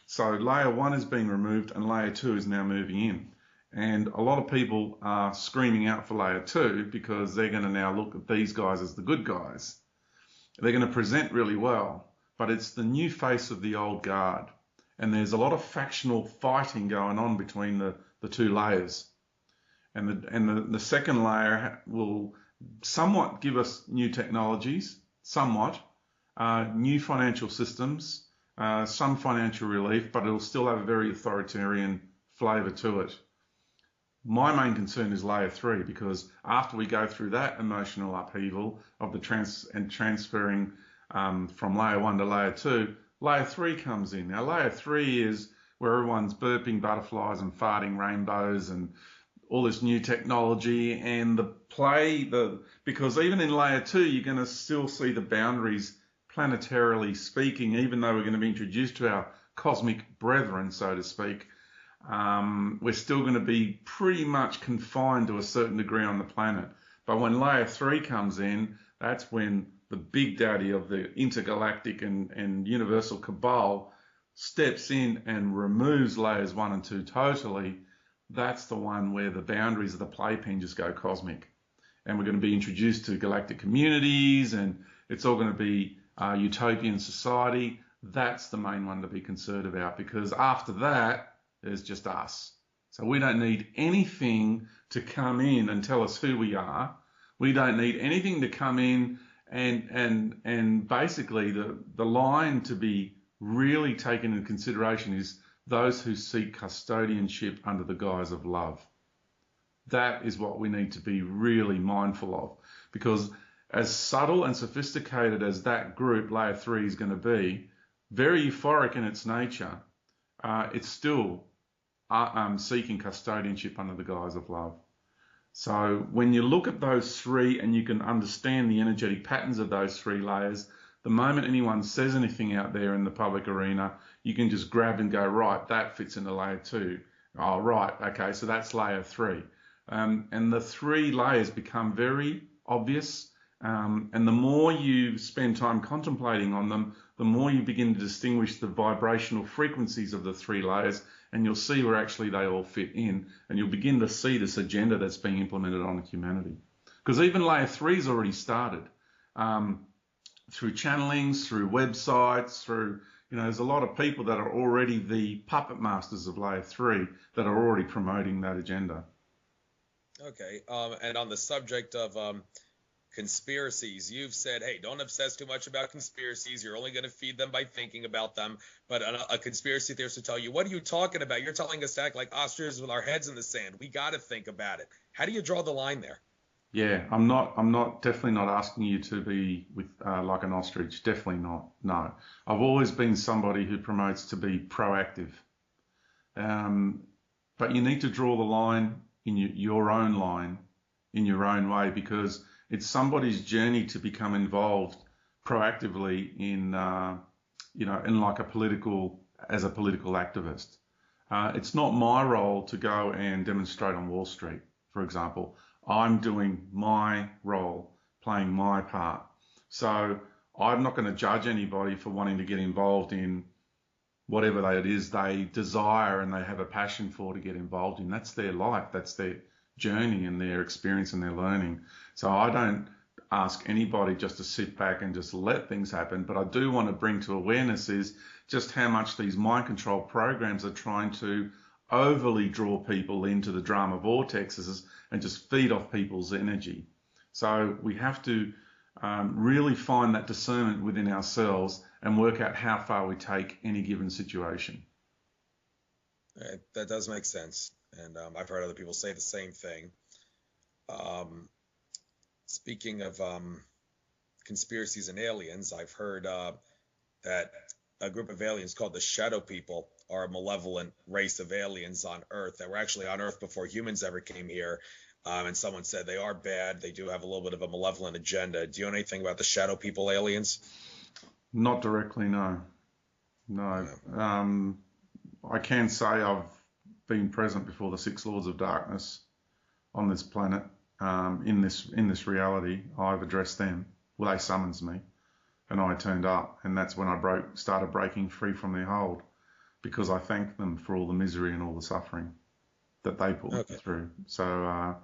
so layer 1 is being removed and layer 2 is now moving in. And a lot of people are screaming out for layer 2 because they're going to now look at these guys as the good guys. They're going to present really well, but it's the new face of the old guard. And there's a lot of factional fighting going on between the two layers. And the second layer will somewhat give us new technologies, somewhat, new financial systems, some financial relief, but it'll still have a very authoritarian flavour to it. My main concern is layer 3, because after we go through that emotional upheaval of the transferring from layer 1 to layer 2, layer 3 comes in. Now, layer 3 is where everyone's burping butterflies and farting rainbows and all this new technology and because even in layer 2, you're going to still see the boundaries planetarily speaking, even though we're going to be introduced to our cosmic brethren, so to speak. We're still going to be pretty much confined to a certain degree on the planet. But when layer 3 comes in, that's when the big daddy of the intergalactic and universal cabal steps in and removes layers 1 and 2 totally. That's the one where the boundaries of the playpen just go cosmic. And we're going to be introduced to galactic communities, and it's all going to be utopian society. That's the main one to be concerned about, because after that, there's just us. So we don't need anything to come in and tell us who we are. We don't need anything to come in and basically the line to be really taken into consideration is those who seek custodianship under the guise of love. That is what we need to be really mindful of, because as subtle and sophisticated as that group, layer 3, is going to be, very euphoric in its nature, it's still seeking custodianship under the guise of love. So when you look at those 3 and you can understand the energetic patterns of those 3 layers, the moment anyone says anything out there in the public arena, you can just grab and go, right, that fits into layer 2. Oh, right, okay, so that's layer 3. And the 3 layers become very obvious. And the more you spend time contemplating on them, the more you begin to distinguish the vibrational frequencies of the 3 layers, and you'll see where actually they all fit in, and you'll begin to see this agenda that's being implemented on humanity. Because even layer 3's already started. Through channelings, through websites, through, there's a lot of people that are already the puppet masters of layer 3 that are already promoting that agenda. Okay, and on the subject of conspiracies, you've said, hey, don't obsess too much about conspiracies. You're only going to feed them by thinking about them. But a conspiracy theorist will tell you, what are you talking about? You're telling us to act like ostriches with our heads in the sand. We got to think about it. How do you draw the line there? Yeah, I'm definitely not asking you to be with like an ostrich. Definitely not. No, I've always been somebody who promotes to be proactive. But you need to draw the line in your own line, in your own way, because it's somebody's journey to become involved proactively in, in like as a political activist. It's not my role to go and demonstrate on Wall Street, for example. I'm doing my role, playing my part. So I'm not going to judge anybody for wanting to get involved in whatever it is they desire and they have a passion for to get involved in. That's their life. That's their journey and their experience and their learning. So I don't ask anybody just to sit back and just let things happen, but I do want to bring to awareness is just how much these mind control programs are trying to overly draw people into the drama vortexes and just feed off people's energy. So we have to really find that discernment within ourselves and work out how far we take any given situation. That does make sense. And I've heard other people say the same thing. Speaking of conspiracies and aliens, I've heard that a group of aliens called the Shadow People are a malevolent race of aliens on Earth that were actually on Earth before humans ever came here. And someone said they are bad. They do have a little bit of a malevolent agenda. Do you know anything about the Shadow People aliens? Not directly, no. No. I can say I've been present before the six lords of darkness on this planet. In this reality, I've addressed them. Well, they summons me, and I turned up, and that's when I started breaking free from their hold, because I thanked them for all the misery and all the suffering that they put me Okay. through. So,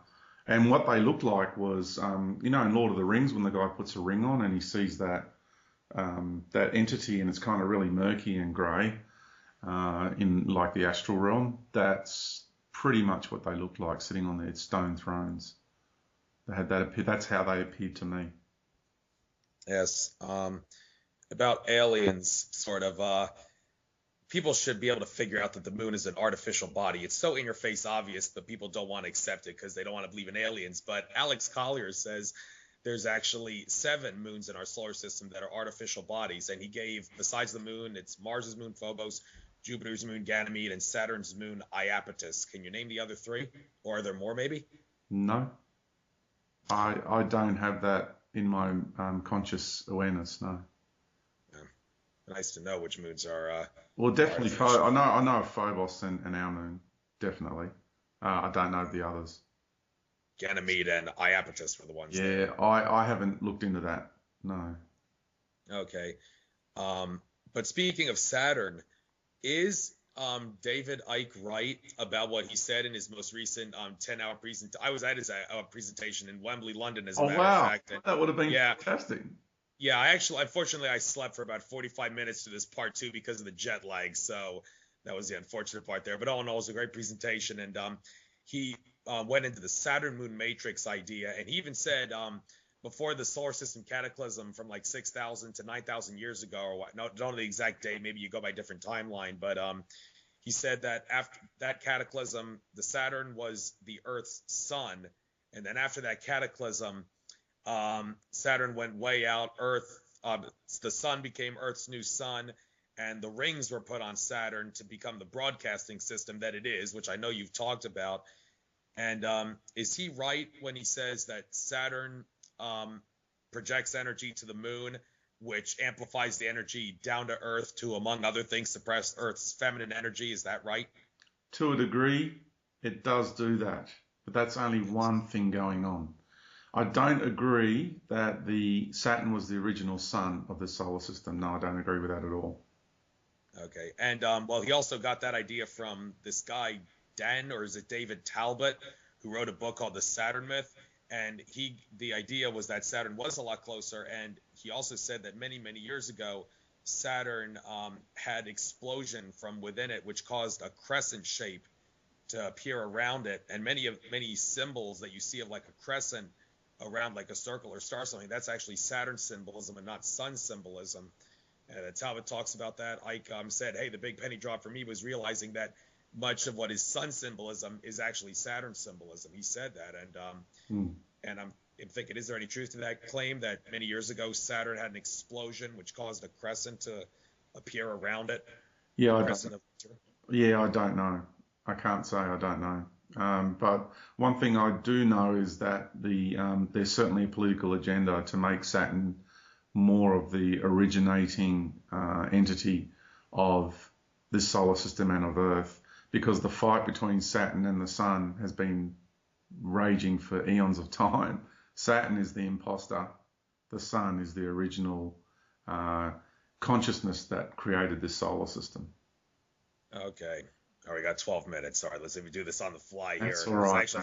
and what they looked like was, in Lord of the Rings, when the guy puts a ring on and he sees that entity, and it's kind of really murky and grey, in like the astral realm. That's pretty much what they looked like, sitting on their stone thrones. They had that appear. That's how they appeared to me. Yes. About aliens, sort of. People should be able to figure out that the moon is an artificial body. It's so in your face obvious, but people don't want to accept it because they don't want to believe in aliens. But Alex Collier says there's actually 7 moons in our solar system that are artificial bodies. And he gave, besides the moon, it's Mars's moon, Phobos, Jupiter's moon, Ganymede, and Saturn's moon, Iapetus. Can you name the other 3? Or are there more, maybe? No, I don't have that in my conscious awareness. No. Yeah. Nice to know which moons are Well, definitely. artificial. I know of Phobos and our moon. Definitely. I don't know the others. Ganymede and Iapetus were the ones that. Yeah, I haven't looked into that. No. Okay. But speaking of Saturn, is David Icke right about what he said in his most recent 10-hour presentation? I was at his presentation in Wembley, London, as a Oh matter of wow, fact. And that would have been yeah, fantastic. yeah. Unfortunately, I slept for about 45 minutes to this part 2 because of the jet lag. So that was the unfortunate part there. But all in all, it was a great presentation. And he went into the Saturn Moon Matrix idea. And he even said, before the solar system cataclysm from like 6,000 to 9,000 years ago, or what, no, don't know the exact date, maybe you go by a different timeline, but he said that after that cataclysm, the Saturn was the Earth's sun. And then after that cataclysm, Saturn went way out. The sun became Earth's new sun, and the rings were put on Saturn to become the broadcasting system that it is, which I know you've talked about. And is he right when he says that Saturn projects energy to the moon, which amplifies the energy down to Earth to, among other things, suppress Earth's feminine energy? Is that right? To a degree, it does do that, but that's only one thing going on. I don't agree that the Saturn was the original sun of the solar system. No, I don't agree with that at all. Okay. And well, he also got that idea from this guy, or is it David Talbot, who wrote a book called The Saturn Myth. And the idea was that Saturn was a lot closer. And he also said that many, many years ago, Saturn had explosion from within it, which caused a crescent shape to appear around it. And many symbols that you see of like a crescent around like a circle or star or something, that's actually Saturn symbolism and not sun symbolism. And Talbot talks about that. Ike said, hey, the big penny drop for me was realizing that much of what is sun symbolism is actually Saturn symbolism. He said that. And I'm thinking, is there any truth to that claim that many years ago Saturn had an explosion which caused a crescent to appear around it? Yeah, I don't know. I can't say I don't know. But one thing I do know is that there's certainly a political agenda to make Saturn more of the originating entity of this solar system and of Earth, because the fight between Saturn and the Sun has been raging for eons of time. Saturn is the imposter. The Sun is the original consciousness that created this solar system. Okay. All right, we got 12 minutes. All right, let's see if we do this on the fly here. That's all right.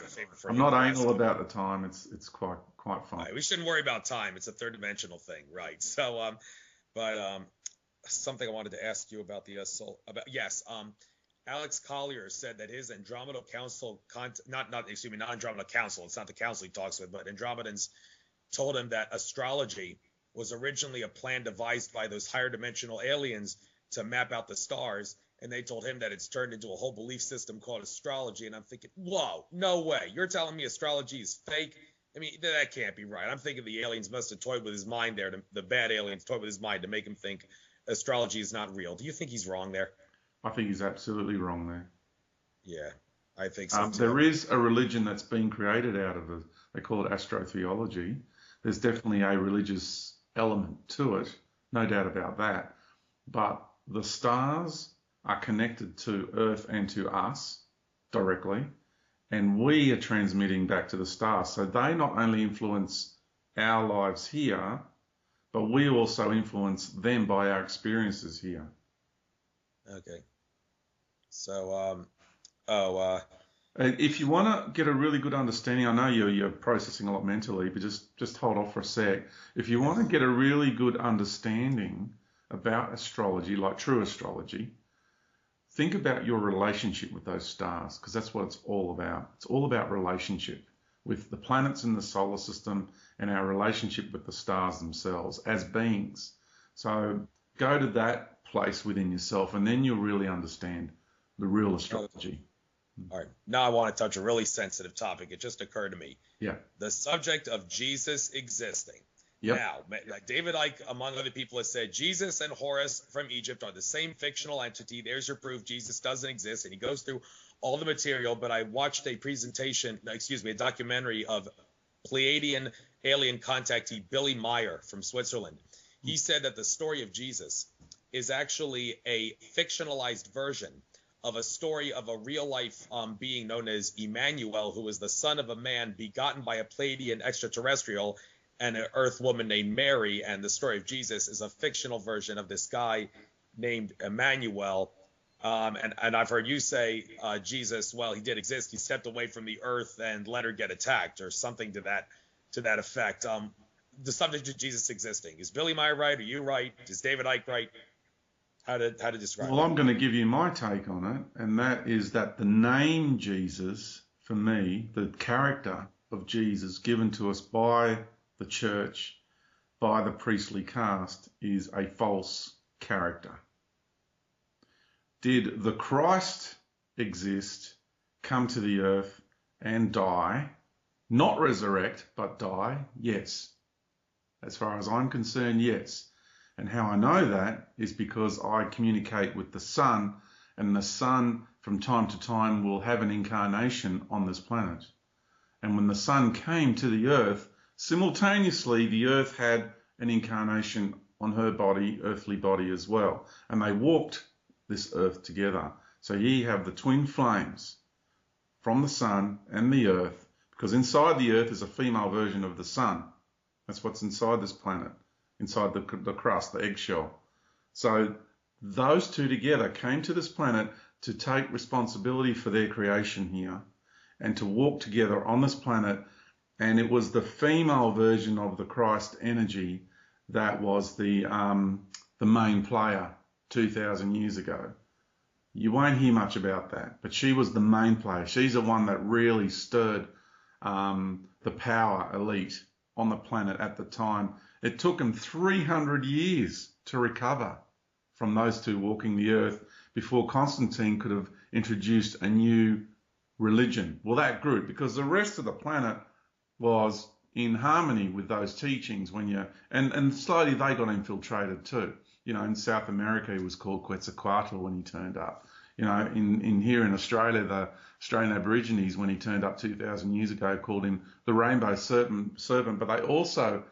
I'm not anal about the time. It's quite fun. Right, we shouldn't worry about time. It's a third-dimensional thing, right? So, something I wanted to ask you about Alex Collier said that his Andromeda Council, not Andromeda Council, it's not the council he talks with, but Andromedans told him that astrology was originally a plan devised by those higher dimensional aliens to map out the stars, and they told him that it's turned into a whole belief system called astrology. And I'm thinking, whoa, no way. You're telling me astrology is fake? I mean, that can't be right. I'm thinking the aliens must have toyed with his mind there, the bad aliens toyed with his mind to make him think astrology is not real. Do you think he's wrong there? I think he's absolutely wrong there. Yeah, I think so too. There is a religion that's been created out of it. They call it astrotheology. There's definitely a religious element to it, no doubt about that. But the stars are connected to Earth and to us directly, and we are transmitting back to the stars. So they not only influence our lives here, but we also influence them by our experiences here. Okay. So, if you want to get a really good understanding, I know you're processing a lot mentally, but just hold off for a sec. If you want to get a really good understanding about astrology, like true astrology, think about your relationship with those stars, because that's what it's all about. It's all about relationship with the planets in the solar system and our relationship with the stars themselves as beings. So go to that place within yourself, and then you'll really understand the real astrology. All right. Now I want to touch a really sensitive topic. It just occurred to me. Yeah. The subject of Jesus existing. Yep. Now, David Icke, among other people, has said Jesus and Horus from Egypt are the same fictional entity. There's your proof Jesus doesn't exist. And he goes through all the material. But I watched a documentary of Pleiadian alien contactee Billy Meyer from Switzerland. He said that the story of Jesus is actually a fictionalized version of a story of a real-life being known as Emmanuel, who was the son of a man begotten by a Pleiadian extraterrestrial and an Earth woman named Mary. And the story of Jesus is a fictional version of this guy named Emmanuel. And I've heard you say Jesus, well, he did exist. He stepped away from the Earth and let her get attacked, or something to that effect. The subject of Jesus existing. Is Billy Meyer right? Are you right? Is David Icke right? How to describe Well, it? I'm going to give you my take on it, and that is that the name Jesus, for me, the character of Jesus given to us by the church, by the priestly caste, is a false character. Did the Christ exist, come to the earth and die, not resurrect, but die? Yes. As far as I'm concerned, yes. And how I know that is because I communicate with the Son, and the Son from time to time will have an incarnation on this planet. And when the Son came to the earth, simultaneously the earth had an incarnation on her body, earthly body as well. And they walked this earth together. So ye have the twin flames from the Sun and the earth, because inside the earth is a female version of the Sun. That's what's inside this planet, inside the crust, the eggshell. So those two together came to this planet to take responsibility for their creation here and to walk together on this planet. And it was the female version of the Christ energy that was the main player 2,000 years ago. You won't hear much about that, but she was the main player. She's the one that really stirred the power elite on the planet at the time. It took them 300 years to recover from those two walking the earth before Constantine could have introduced a new religion. Well, that group, because the rest of the planet was in harmony with those teachings and slowly they got infiltrated too. You know, in South America, he was called Quetzalcoatl when he turned up. You know, in here in Australia, the Australian Aborigines, when he turned up 2,000 years ago, called him the Rainbow Serpent. But they also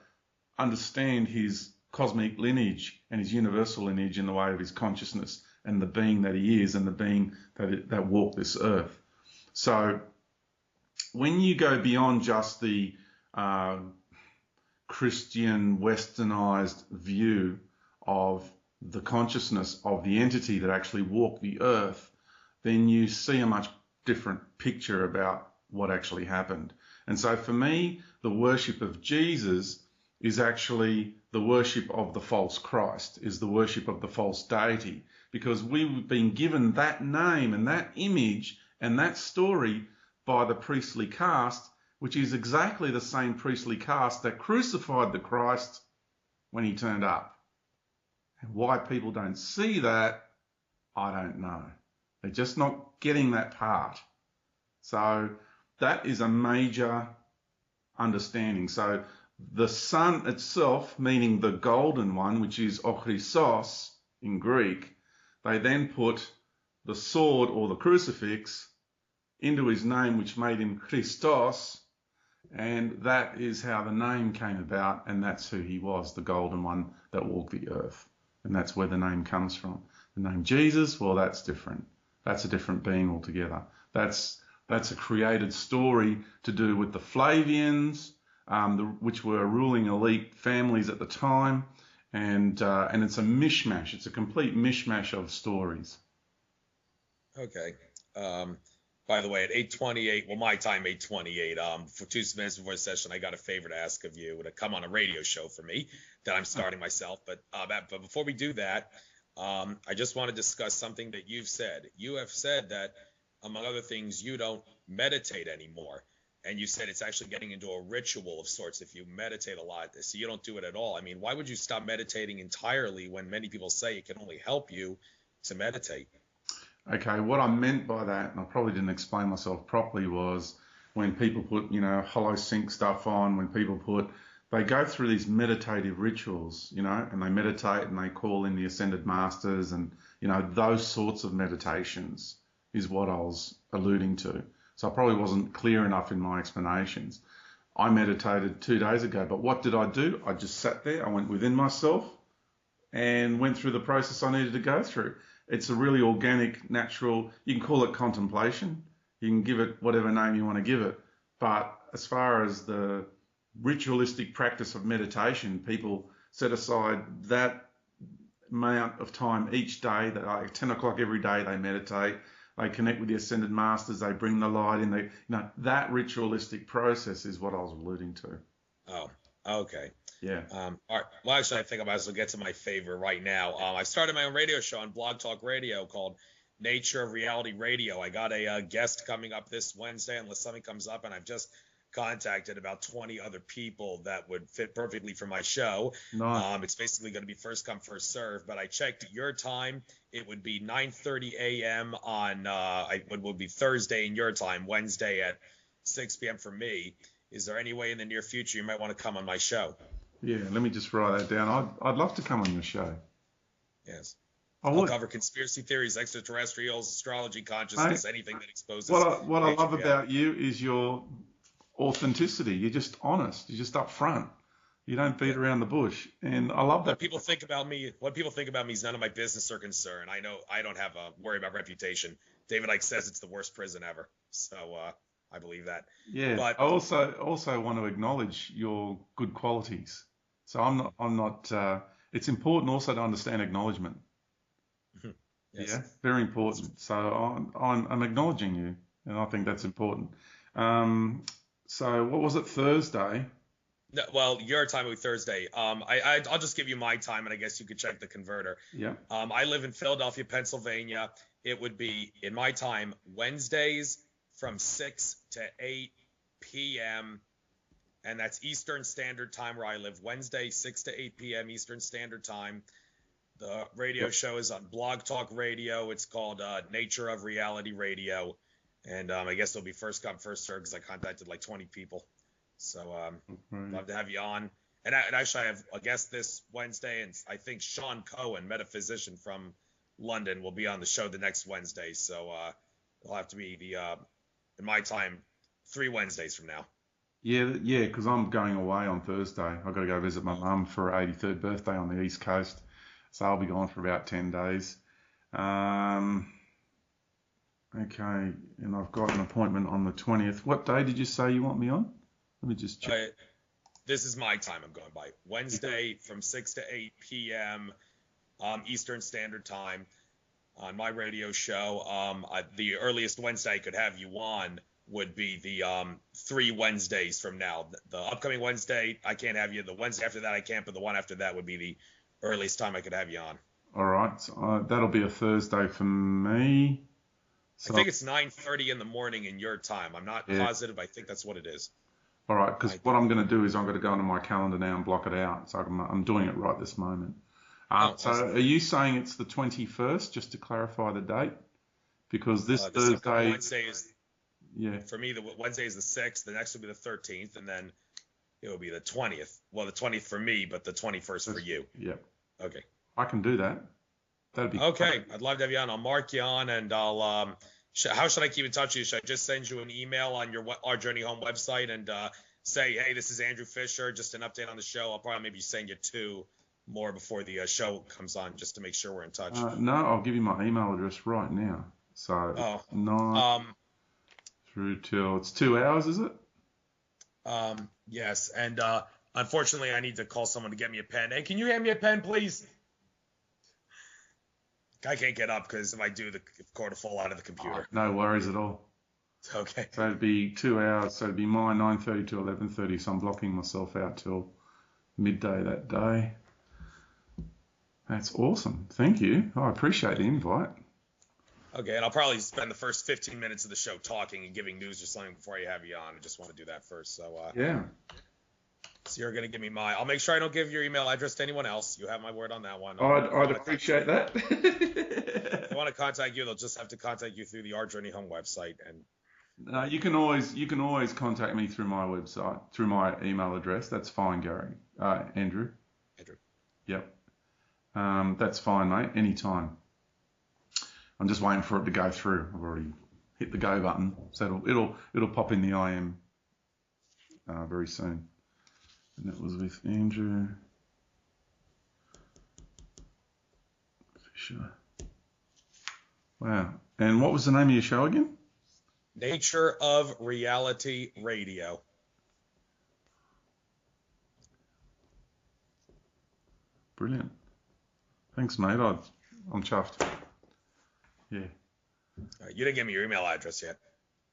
understand his cosmic lineage and his universal lineage in the way of his consciousness and the being that he is and the being that walked this earth. So when you go beyond just the Christian westernized view of the consciousness of the entity that actually walked the earth, then you see a much different picture about what actually happened. And so for me, the worship of Jesus is actually the worship of the false Christ, is the worship of the false deity, because we've been given that name and that image and that story by the priestly caste, which is exactly the same priestly caste that crucified the Christ when he turned up. And why people don't see that, I don't know. They're just not getting that part. So that is a major understanding. So the sun itself, meaning the golden one, which is ochrisos in Greek, they then put the sword or the crucifix into his name, which made him Christos, and that is how the name came about, and that's who he was, the golden one that walked the earth. and that's where the name comes from. The name Jesus, well, that's different. That's a different being altogether. That's a created story to do with the Flavians, which were ruling elite families at the time, and it's a mishmash. It's a complete mishmash of stories. Okay. By the way, at 8:28, well, my time 8:28. For 2 minutes before the session, I got a favor to ask of you to come on a radio show for me that I'm starting myself. But before we do that, I just want to discuss something that you've said. You have said that, among other things, you don't meditate anymore, and you said it's actually getting into a ritual of sorts if you meditate a lot. So you don't do it at all. I mean, why would you stop meditating entirely when many people say it can only help you to meditate? Okay, what I meant by that, and I probably didn't explain myself properly, was when people put, hollow sync stuff on, they go through these meditative rituals, and they meditate and they call in the ascended masters and, those sorts of meditations is what I was alluding to. So I probably wasn't clear enough in my explanations. I meditated 2 days ago, but what did I do? I just sat there, I went within myself and went through the process I needed to go through. It's a really organic, natural, you can call it contemplation. You can give it whatever name you want to give it. But as far as the ritualistic practice of meditation, people set aside that amount of time each day, that like 10 o'clock every day they meditate, they connect with the ascended masters, they bring the light in, that ritualistic process is what I was alluding to. Oh, okay. Yeah. All right. Well, actually, I think I might as well get to my favor right now. I started my own radio show on Blog Talk Radio called Nature of Reality Radio. I got a guest coming up this Wednesday, unless something comes up, and I've just contacted about 20 other people that would fit perfectly for my show. Nice. It's basically going to be first come, first serve, but I checked your time. It would be 9:30 a.m. on it would be Thursday in your time, Wednesday at 6 p.m. for me. Is there any way in the near future you might want to come on my show? Yeah, let me just write that down. I'd love to come on your show. Yes. I'll cover conspiracy theories, extraterrestrials, astrology, consciousness, anything that exposes. What I love about you is your authenticity. You're just honest. You're just upfront. You don't beat around the bush, and I love that. What people think about me is none of my business or concern. I know I don't have a worry about reputation. David Icke says it's the worst prison ever, so I believe that. Yeah, but I also want to acknowledge your good qualities. So I'm not. It's important also to understand acknowledgement. Yes. Yeah, very important. So I'm acknowledging you, and I think that's important. So what was it, Thursday? No, well, your time will be Thursday. I'll just give you my time, and I guess you could check the converter. Yeah. I live in Philadelphia, Pennsylvania. It would be, in my time, Wednesdays from 6 to 8 p.m., and that's Eastern Standard Time where I live. Wednesday, 6 to 8 p.m. Eastern Standard Time. The radio show is on Blog Talk Radio. It's called Nature of Reality Radio. And I guess it'll be first come, first served because I contacted like 20 people. So love to have you on. And actually, I have a guest this Wednesday, and I think Sean Cohen, metaphysician from London, will be on the show the next Wednesday. So it'll have to be in my time, 3 Wednesdays from now. Yeah, because I'm going away on Thursday. I've got to go visit my mum for her 83rd birthday on the East Coast. So I'll be gone for about 10 days. Okay, and I've got an appointment on the 20th. What day did you say you want me on? Let me just check. This is my time I'm going by. Wednesday from 6 to 8 p.m. Eastern Standard Time on my radio show. The earliest Wednesday I could have you on would be the 3 Wednesdays from now. The upcoming Wednesday, I can't have you. The Wednesday after that, I can't, but the one after that would be the earliest time I could have you on. All right. So, that'll be a Thursday for me. So, I think it's 9:30 in the morning in your time. I'm not positive. I think that's what it is. All right, because what I'm going to do is I'm going to go into my calendar now and block it out. So I'm doing it right this moment. So are you saying it's the 21st, just to clarify the date? Because this Thursday... Wednesday is... Yeah. For me, the Wednesday is the 6th. The next will be the 13th, and then it will be the 20th. Well, the 20th for me, but the 21st for you. Yep. Okay. I can do that. That'd be okay. Great. I'd love to have you on. I'll mark you on, and I'll how should I keep in touch with you? Should I just send you an email on our Journey Home website and say, hey, this is Andrew Fisher, just an update on the show? I'll probably maybe send you 2 more before the show comes on, just to make sure we're in touch. No, I'll give you my email address right now. So Oh, 9 um, through till it's 2 hours, is it? yes, and unfortunately, I need to call someone to get me a pen. Hey, can you hand me a pen, please? I can't get up because if I do, the cord will fall out of the computer. No worries at all. Okay. So it'd be 2 hours. So it'd be my 9:30 to 11:30. So I'm blocking myself out till midday that day. That's awesome. Thank you. I appreciate the invite. Okay, and I'll probably spend the first 15 minutes of the show talking and giving news or something before I have you on. I just want to do that first. So Yeah. so you're gonna give me I'll make sure I don't give your email address to anyone else. You have my word on that one. I'd appreciate that. If they want to contact you, they'll just have to contact you through the Our Journey Home website. And You can always contact me through my website, through my email address. That's fine, Gary. Andrew. Andrew. Yep. That's fine, mate. Anytime. I'm just waiting for it to go through. I've already hit the go button, so it'll pop in the IM very soon. And that was with Andrew Fisher. Wow. And what was the name of your show again? Nature of Reality Radio. Brilliant. Thanks, mate. I'm chuffed. Yeah. You didn't give me your email address yet.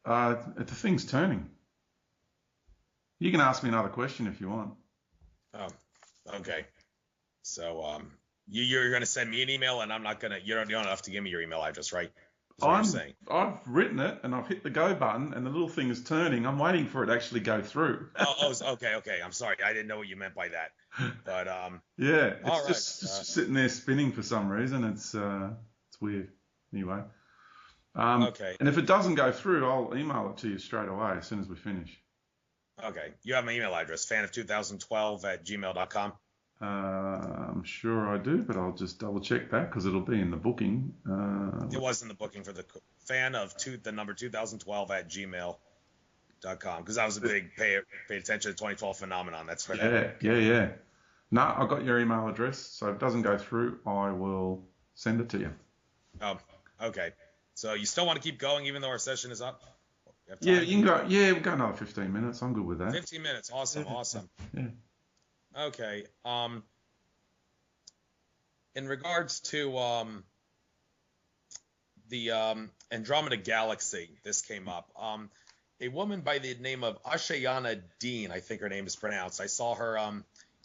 The thing's turning. You can ask me another question if you want. Oh, okay. So you're going to send me an email, and I'm not going to. You don't have to give me your email address, right? That's what you're saying. I've written it, and I've hit the go button, and the little thing is turning. I'm waiting for it to actually go through. Okay. I'm sorry. I didn't know what you meant by that. But yeah, it's all just sitting there spinning for some reason. It's weird. Anyway. Okay. And if it doesn't go through, I'll email it to you straight away as soon as we finish. Okay. You have my email address, fanof2012@gmail.com. I'm sure I do, but I'll just double check that because it'll be in the booking. It was in the booking for the fan of the number 2012@gmail.com because that was a big pay attention to 2012 phenomenon. That's for that. Yeah. No, I got your email address, so if it doesn't go through, I will send it to you. Oh, okay. So you still want to keep going even though our session is up? Yeah, you can go. Yeah, we'll go another 15 minutes. I'm good with that. 15 minutes. Awesome. Yeah. Okay. In regards to the Andromeda Galaxy, this came up. A woman by the name of Ashayana Dean, I think her name is pronounced. I saw her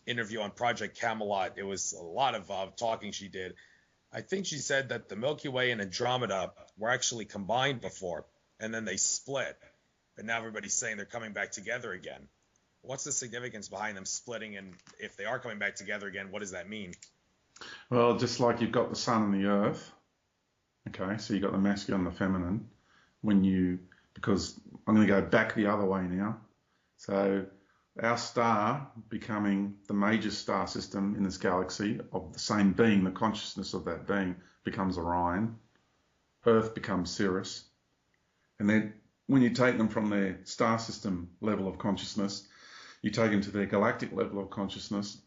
interview on Project Camelot. It was a lot of talking she did. I think she said that the Milky Way and Andromeda were actually combined before, and then they split. But now everybody's saying they're coming back together again. What's the significance behind them splitting? And if they are coming back together again, what does that mean? Well, just like you've got the sun and the earth. Okay, so you've got the masculine and the feminine. Because I'm going to go back the other way now. So our star becoming the major star system in this galaxy of the same being, the consciousness of that being becomes Orion. Earth becomes Sirius. And then when you take them from their star system level of consciousness, you take them to their galactic level of consciousness,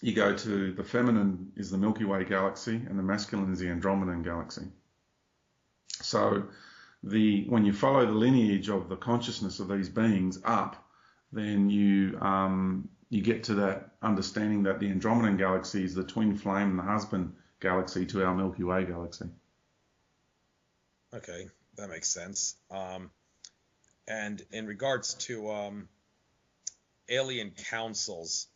you go to the feminine is the Milky Way galaxy and the masculine is the Andromedan galaxy. So when you follow the lineage of the consciousness of these beings up, then you get to that understanding that the Andromedan galaxy is the twin flame and the husband galaxy to our Milky Way galaxy. Okay, that makes sense. And in regards to alien councils,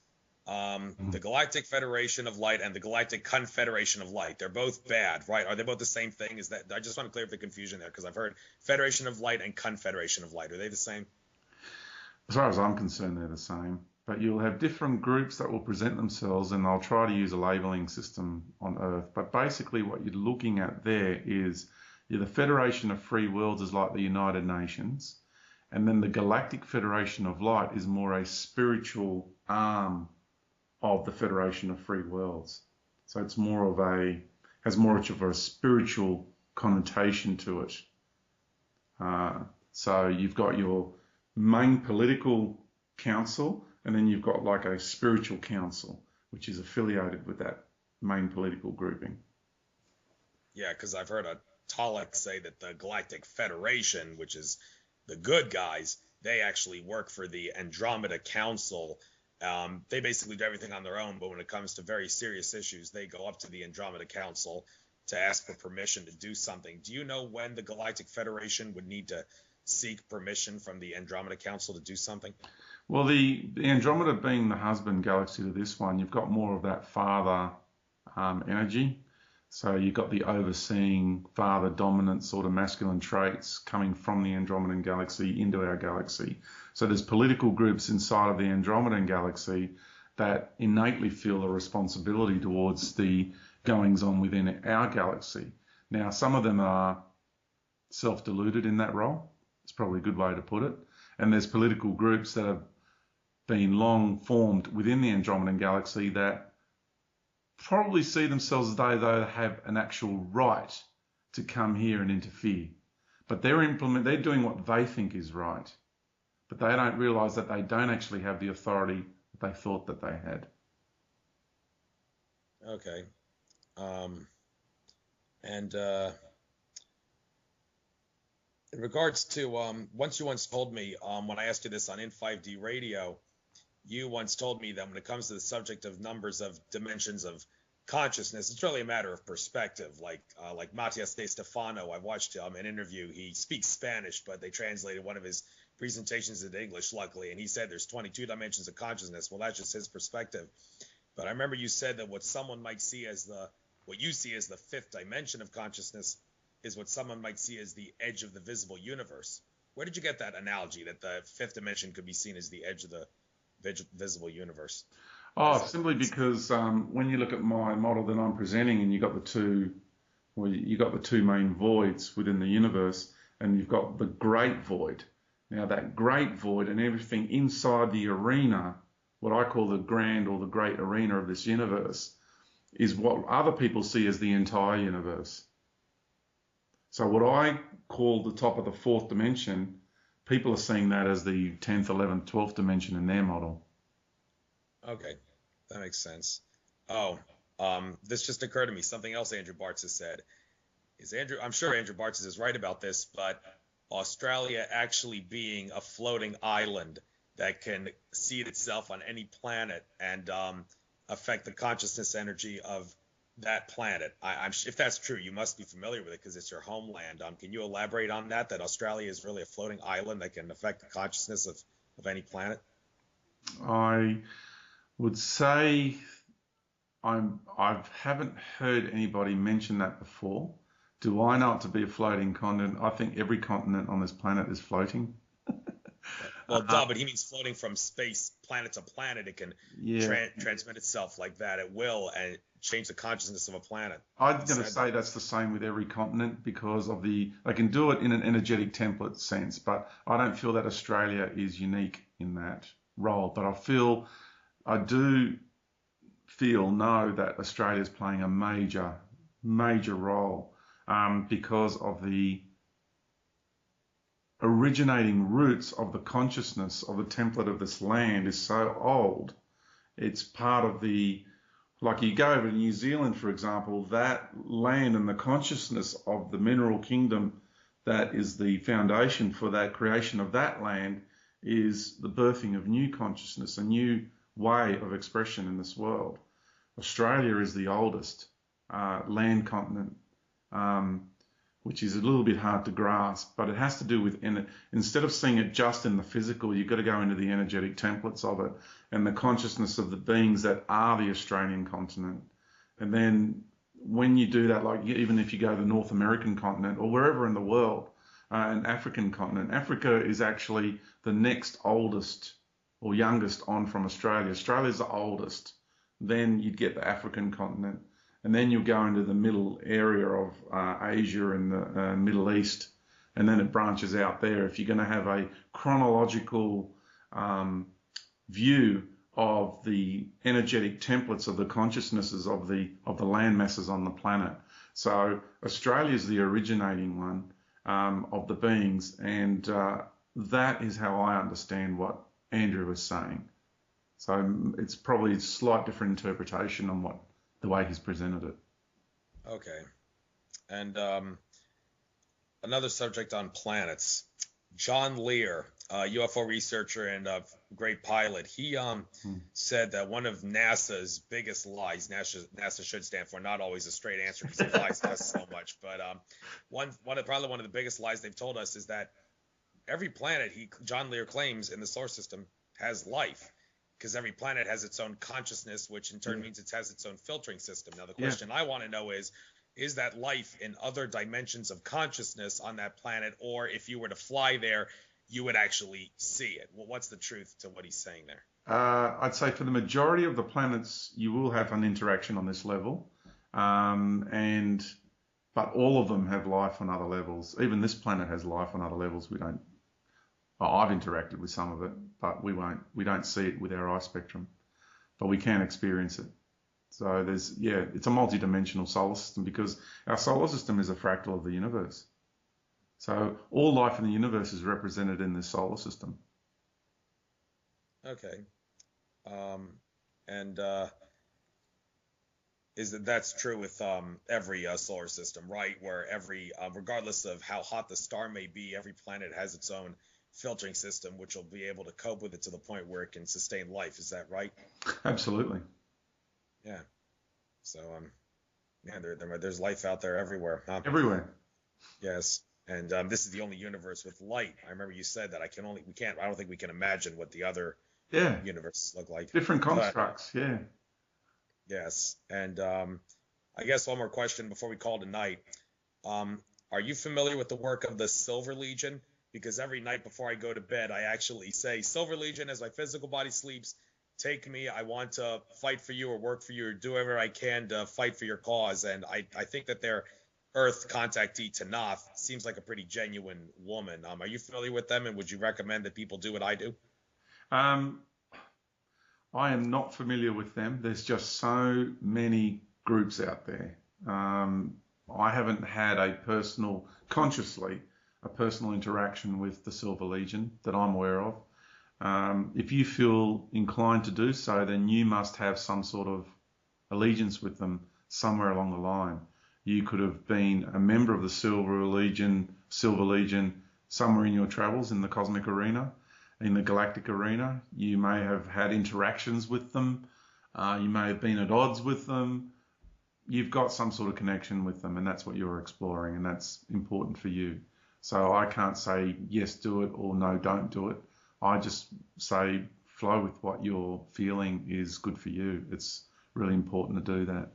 the Galactic Federation of Light and the Galactic Confederation of Light, they're both bad, right? Are they both the same thing? I just want to clear up the confusion there because I've heard Federation of Light and Confederation of Light. Are they the same? As far as I'm concerned, they're the same. But you'll have different groups that will present themselves and they'll try to use a labeling system on Earth. But basically what you're looking at there is the Federation of Free Worlds is like the United Nations. And then the Galactic Federation of Light is more a spiritual arm of the Federation of Free Worlds. So it's has more of a spiritual connotation to it. So you've got your main political council, and then you've got like a spiritual council. which is affiliated with that main political grouping. Yeah, because I've heard a Tolek say that the Galactic Federation, which is the good guys, they actually work for the Andromeda Council. They basically do everything on their own, but when it comes to very serious issues, they go up to the Andromeda Council to ask for permission to do something. Do you know when the Galactic Federation would need to seek permission from the Andromeda Council to do something? Well, the Andromeda being the husband galaxy to this one, you've got more of that father energy. So you've got the overseeing father dominant sort of masculine traits coming from the Andromedan galaxy into our galaxy. So there's political groups inside of the Andromedan galaxy that innately feel a responsibility towards the goings on within our galaxy. Now, some of them are self-deluded in that role. It's probably a good way to put it. And there's political groups that have been long formed within the Andromedan galaxy that probably see themselves as though they have an actual right to come here and interfere. But they're doing what they think is right. But they don't realise that they don't actually have the authority that they thought that they had. Okay. And in regards to once you once told me when I asked you this on In5D Radio, you once told me that when it comes to the subject of numbers of dimensions of consciousness, it's really a matter of perspective. Like Matias De Stefano, I watched an interview. He speaks Spanish, but they translated one of his presentations into English, luckily, and he said there's 22 dimensions of consciousness. Well, that's just his perspective. But I remember you said that what you see as the fifth dimension of consciousness is what someone might see as the edge of the visible universe. Where did you get that analogy that the fifth dimension could be seen as the edge of the visible universe? Oh, simply because when you look at my model that I'm presenting, and you got the two main voids within the universe, and you've got the great void. Now that great void and everything inside the arena, what I call the grand or the great arena of this universe, is what other people see as the entire universe. So what I call the top of the fourth dimension, people are seeing that as the 10th, 11th, 12th dimension in their model. Okay, that makes sense. Oh, this just occurred to me. Something else Andrew Bartz has said I'm sure Andrew Bartz is right about this, but Australia actually being a floating island that can seed itself on any planet and affect the consciousness energy of that planet. If that's true, you must be familiar with it because it's your homeland. Can you elaborate on that Australia is really a floating island that can affect the consciousness of any planet? I would say I haven't heard anybody mention that before. Do I know it to be a floating continent? I think every continent on this planet is floating. Well, but he means floating from space, planet to planet. It can transmit itself like that at will and change the consciousness of a planet. I'm going to say that's the same with every continent because of they can do it in an energetic template sense, but I don't feel that Australia is unique in that role. But I do know that Australia is playing a major role because of the originating roots of the consciousness of the template of this land is so old. It's part of like you go over to New Zealand, for example, that land and the consciousness of the mineral kingdom that is the foundation for that creation of that land is the birthing of new consciousness, a new way of expression in this world. Australia is the oldest land continent, which is a little bit hard to grasp, but it has to do with, instead of seeing it just in the physical, you've got to go into the energetic templates of it and the consciousness of the beings that are the Australian continent. And then when you do that, like even if you go to the North American continent or wherever in the world, an African continent, Africa is actually the next oldest or youngest on from Australia. Australia's the oldest. Then you'd get the African continent. And then you'll go into the middle area of Asia and the Middle East, and then it branches out there. If you're going to have a chronological view of the energetic templates of the consciousnesses of the land masses on the planet, so Australia is the originating one of the beings, and that is how I understand what Andrew was saying. So it's probably a slight different interpretation on the way he's presented it. Okay. And another subject on planets. John Lear, UFO researcher and a great pilot, he said that one of NASA's biggest lies, NASA should stand for not always a straight answer because he lies to us so much, but probably one of the biggest lies they've told us is that every planet, John Lear claims, in the solar system has life, because every planet has its own consciousness, which in turn means it has its own filtering system. Now, the question I want to know is that life in other dimensions of consciousness on that planet, or if you were to fly there, you would actually see it? Well, what's the truth to what he's saying there? I'd say for the majority of the planets, you will have an interaction on this level, but all of them have life on other levels. Even this planet has life on other levels. I've interacted with some of it, but we don't see it with our eye spectrum, but we can experience it. So it's a multi-dimensional solar system because our solar system is a fractal of the universe. So all life in the universe is represented in this solar system. Okay. And that's true with every solar system, right? Where regardless of how hot the star may be, every planet has its own filtering system, which will be able to cope with it to the point where it can sustain life. Is that right? Absolutely. Yeah. So, there's life out there everywhere. Huh? Everywhere. Yes. And this is the only universe with light. I remember you said that. I don't think we can imagine what the other universes look like. Different constructs. Yeah. Yes. And I guess one more question before we call tonight. Are you familiar with the work of the Silver Legion? Because every night before I go to bed, I actually say, Silver Legion, as my physical body sleeps, take me. I want to fight for you or work for you or do whatever I can to fight for your cause. And I think that their Earth contactee, Tanath, seems like a pretty genuine woman. Are you familiar with them, and would you recommend that people do what I do? I am not familiar with them. There's just so many groups out there. I haven't had a personal interaction with the Silver Legion that I'm aware of. If you feel inclined to do so, then you must have some sort of allegiance with them somewhere along the line. You could have been a member of the Silver Legion somewhere in your travels in the cosmic arena, in the galactic arena. You may have had interactions with them. You may have been at odds with them. You've got some sort of connection with them, and that's what you're exploring, and that's important for you. So I can't say, yes, do it, or no, don't do it. I just say flow with what you're feeling is good for you. It's really important to do that.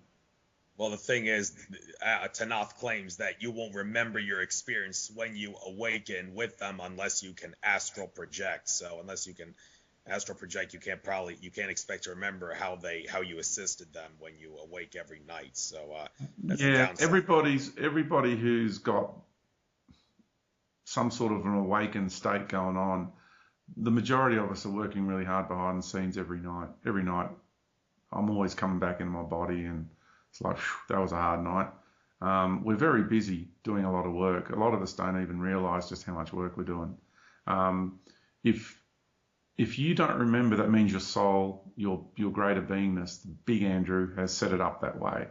Well, the thing is, Tanath claims that you won't remember your experience when you awaken with them unless you can astral project. So unless you can astral project, you can't expect to remember how you assisted them when you awake every night. So that's the downside. Everybody who's got some sort of an awakened state going on, the majority of us are working really hard behind the scenes every night. Every night, I'm always coming back into my body, and it's like, that was a hard night. We're very busy doing a lot of work. A lot of us don't even realise just how much work we're doing. If you don't remember, that means your soul, your greater beingness, Big Andrew has set it up that way.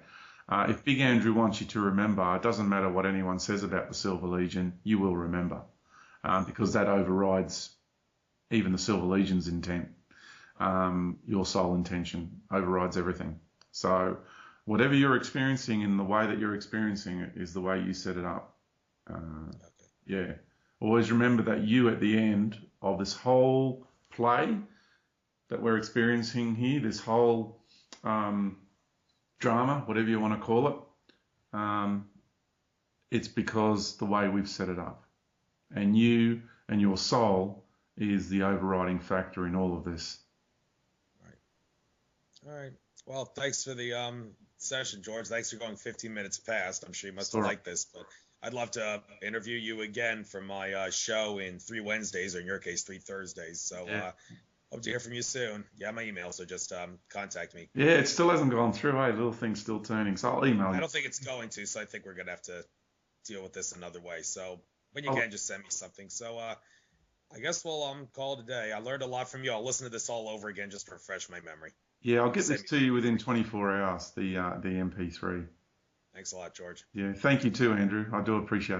If Big Andrew wants you to remember, it doesn't matter what anyone says about the Silver Legion, you will remember, because that overrides even the Silver Legion's intent. Your soul intention overrides everything. So whatever you're experiencing in the way that you're experiencing it is the way you set it up. Yeah. Always remember that you, at the end of this whole play that we're experiencing here, this whole drama, whatever you want to call it, it's because the way we've set it up. And you and your soul is the overriding factor in all of this. Right. All right. Well, thanks for the session, George. Thanks for going 15 minutes past. I'm sure you must have liked this, but I'd love to interview you again for my show in 3 Wednesdays, or in your case, 3 Thursdays. So hope to hear from you soon. You have my email, so just contact me. Yeah, it still hasn't gone through. Little thing's still turning, so I'll email you. I don't think it's going to, so I think we're going to have to deal with this another way. So when you can, just send me something. So I guess we'll call it a day. I learned a lot from you. I'll listen to this all over again just to refresh my memory. Yeah, I'll You get saved this me. to you within 24 hours, the MP3. Thanks a lot, George. Yeah, thank you too, Andrew. I do appreciate it.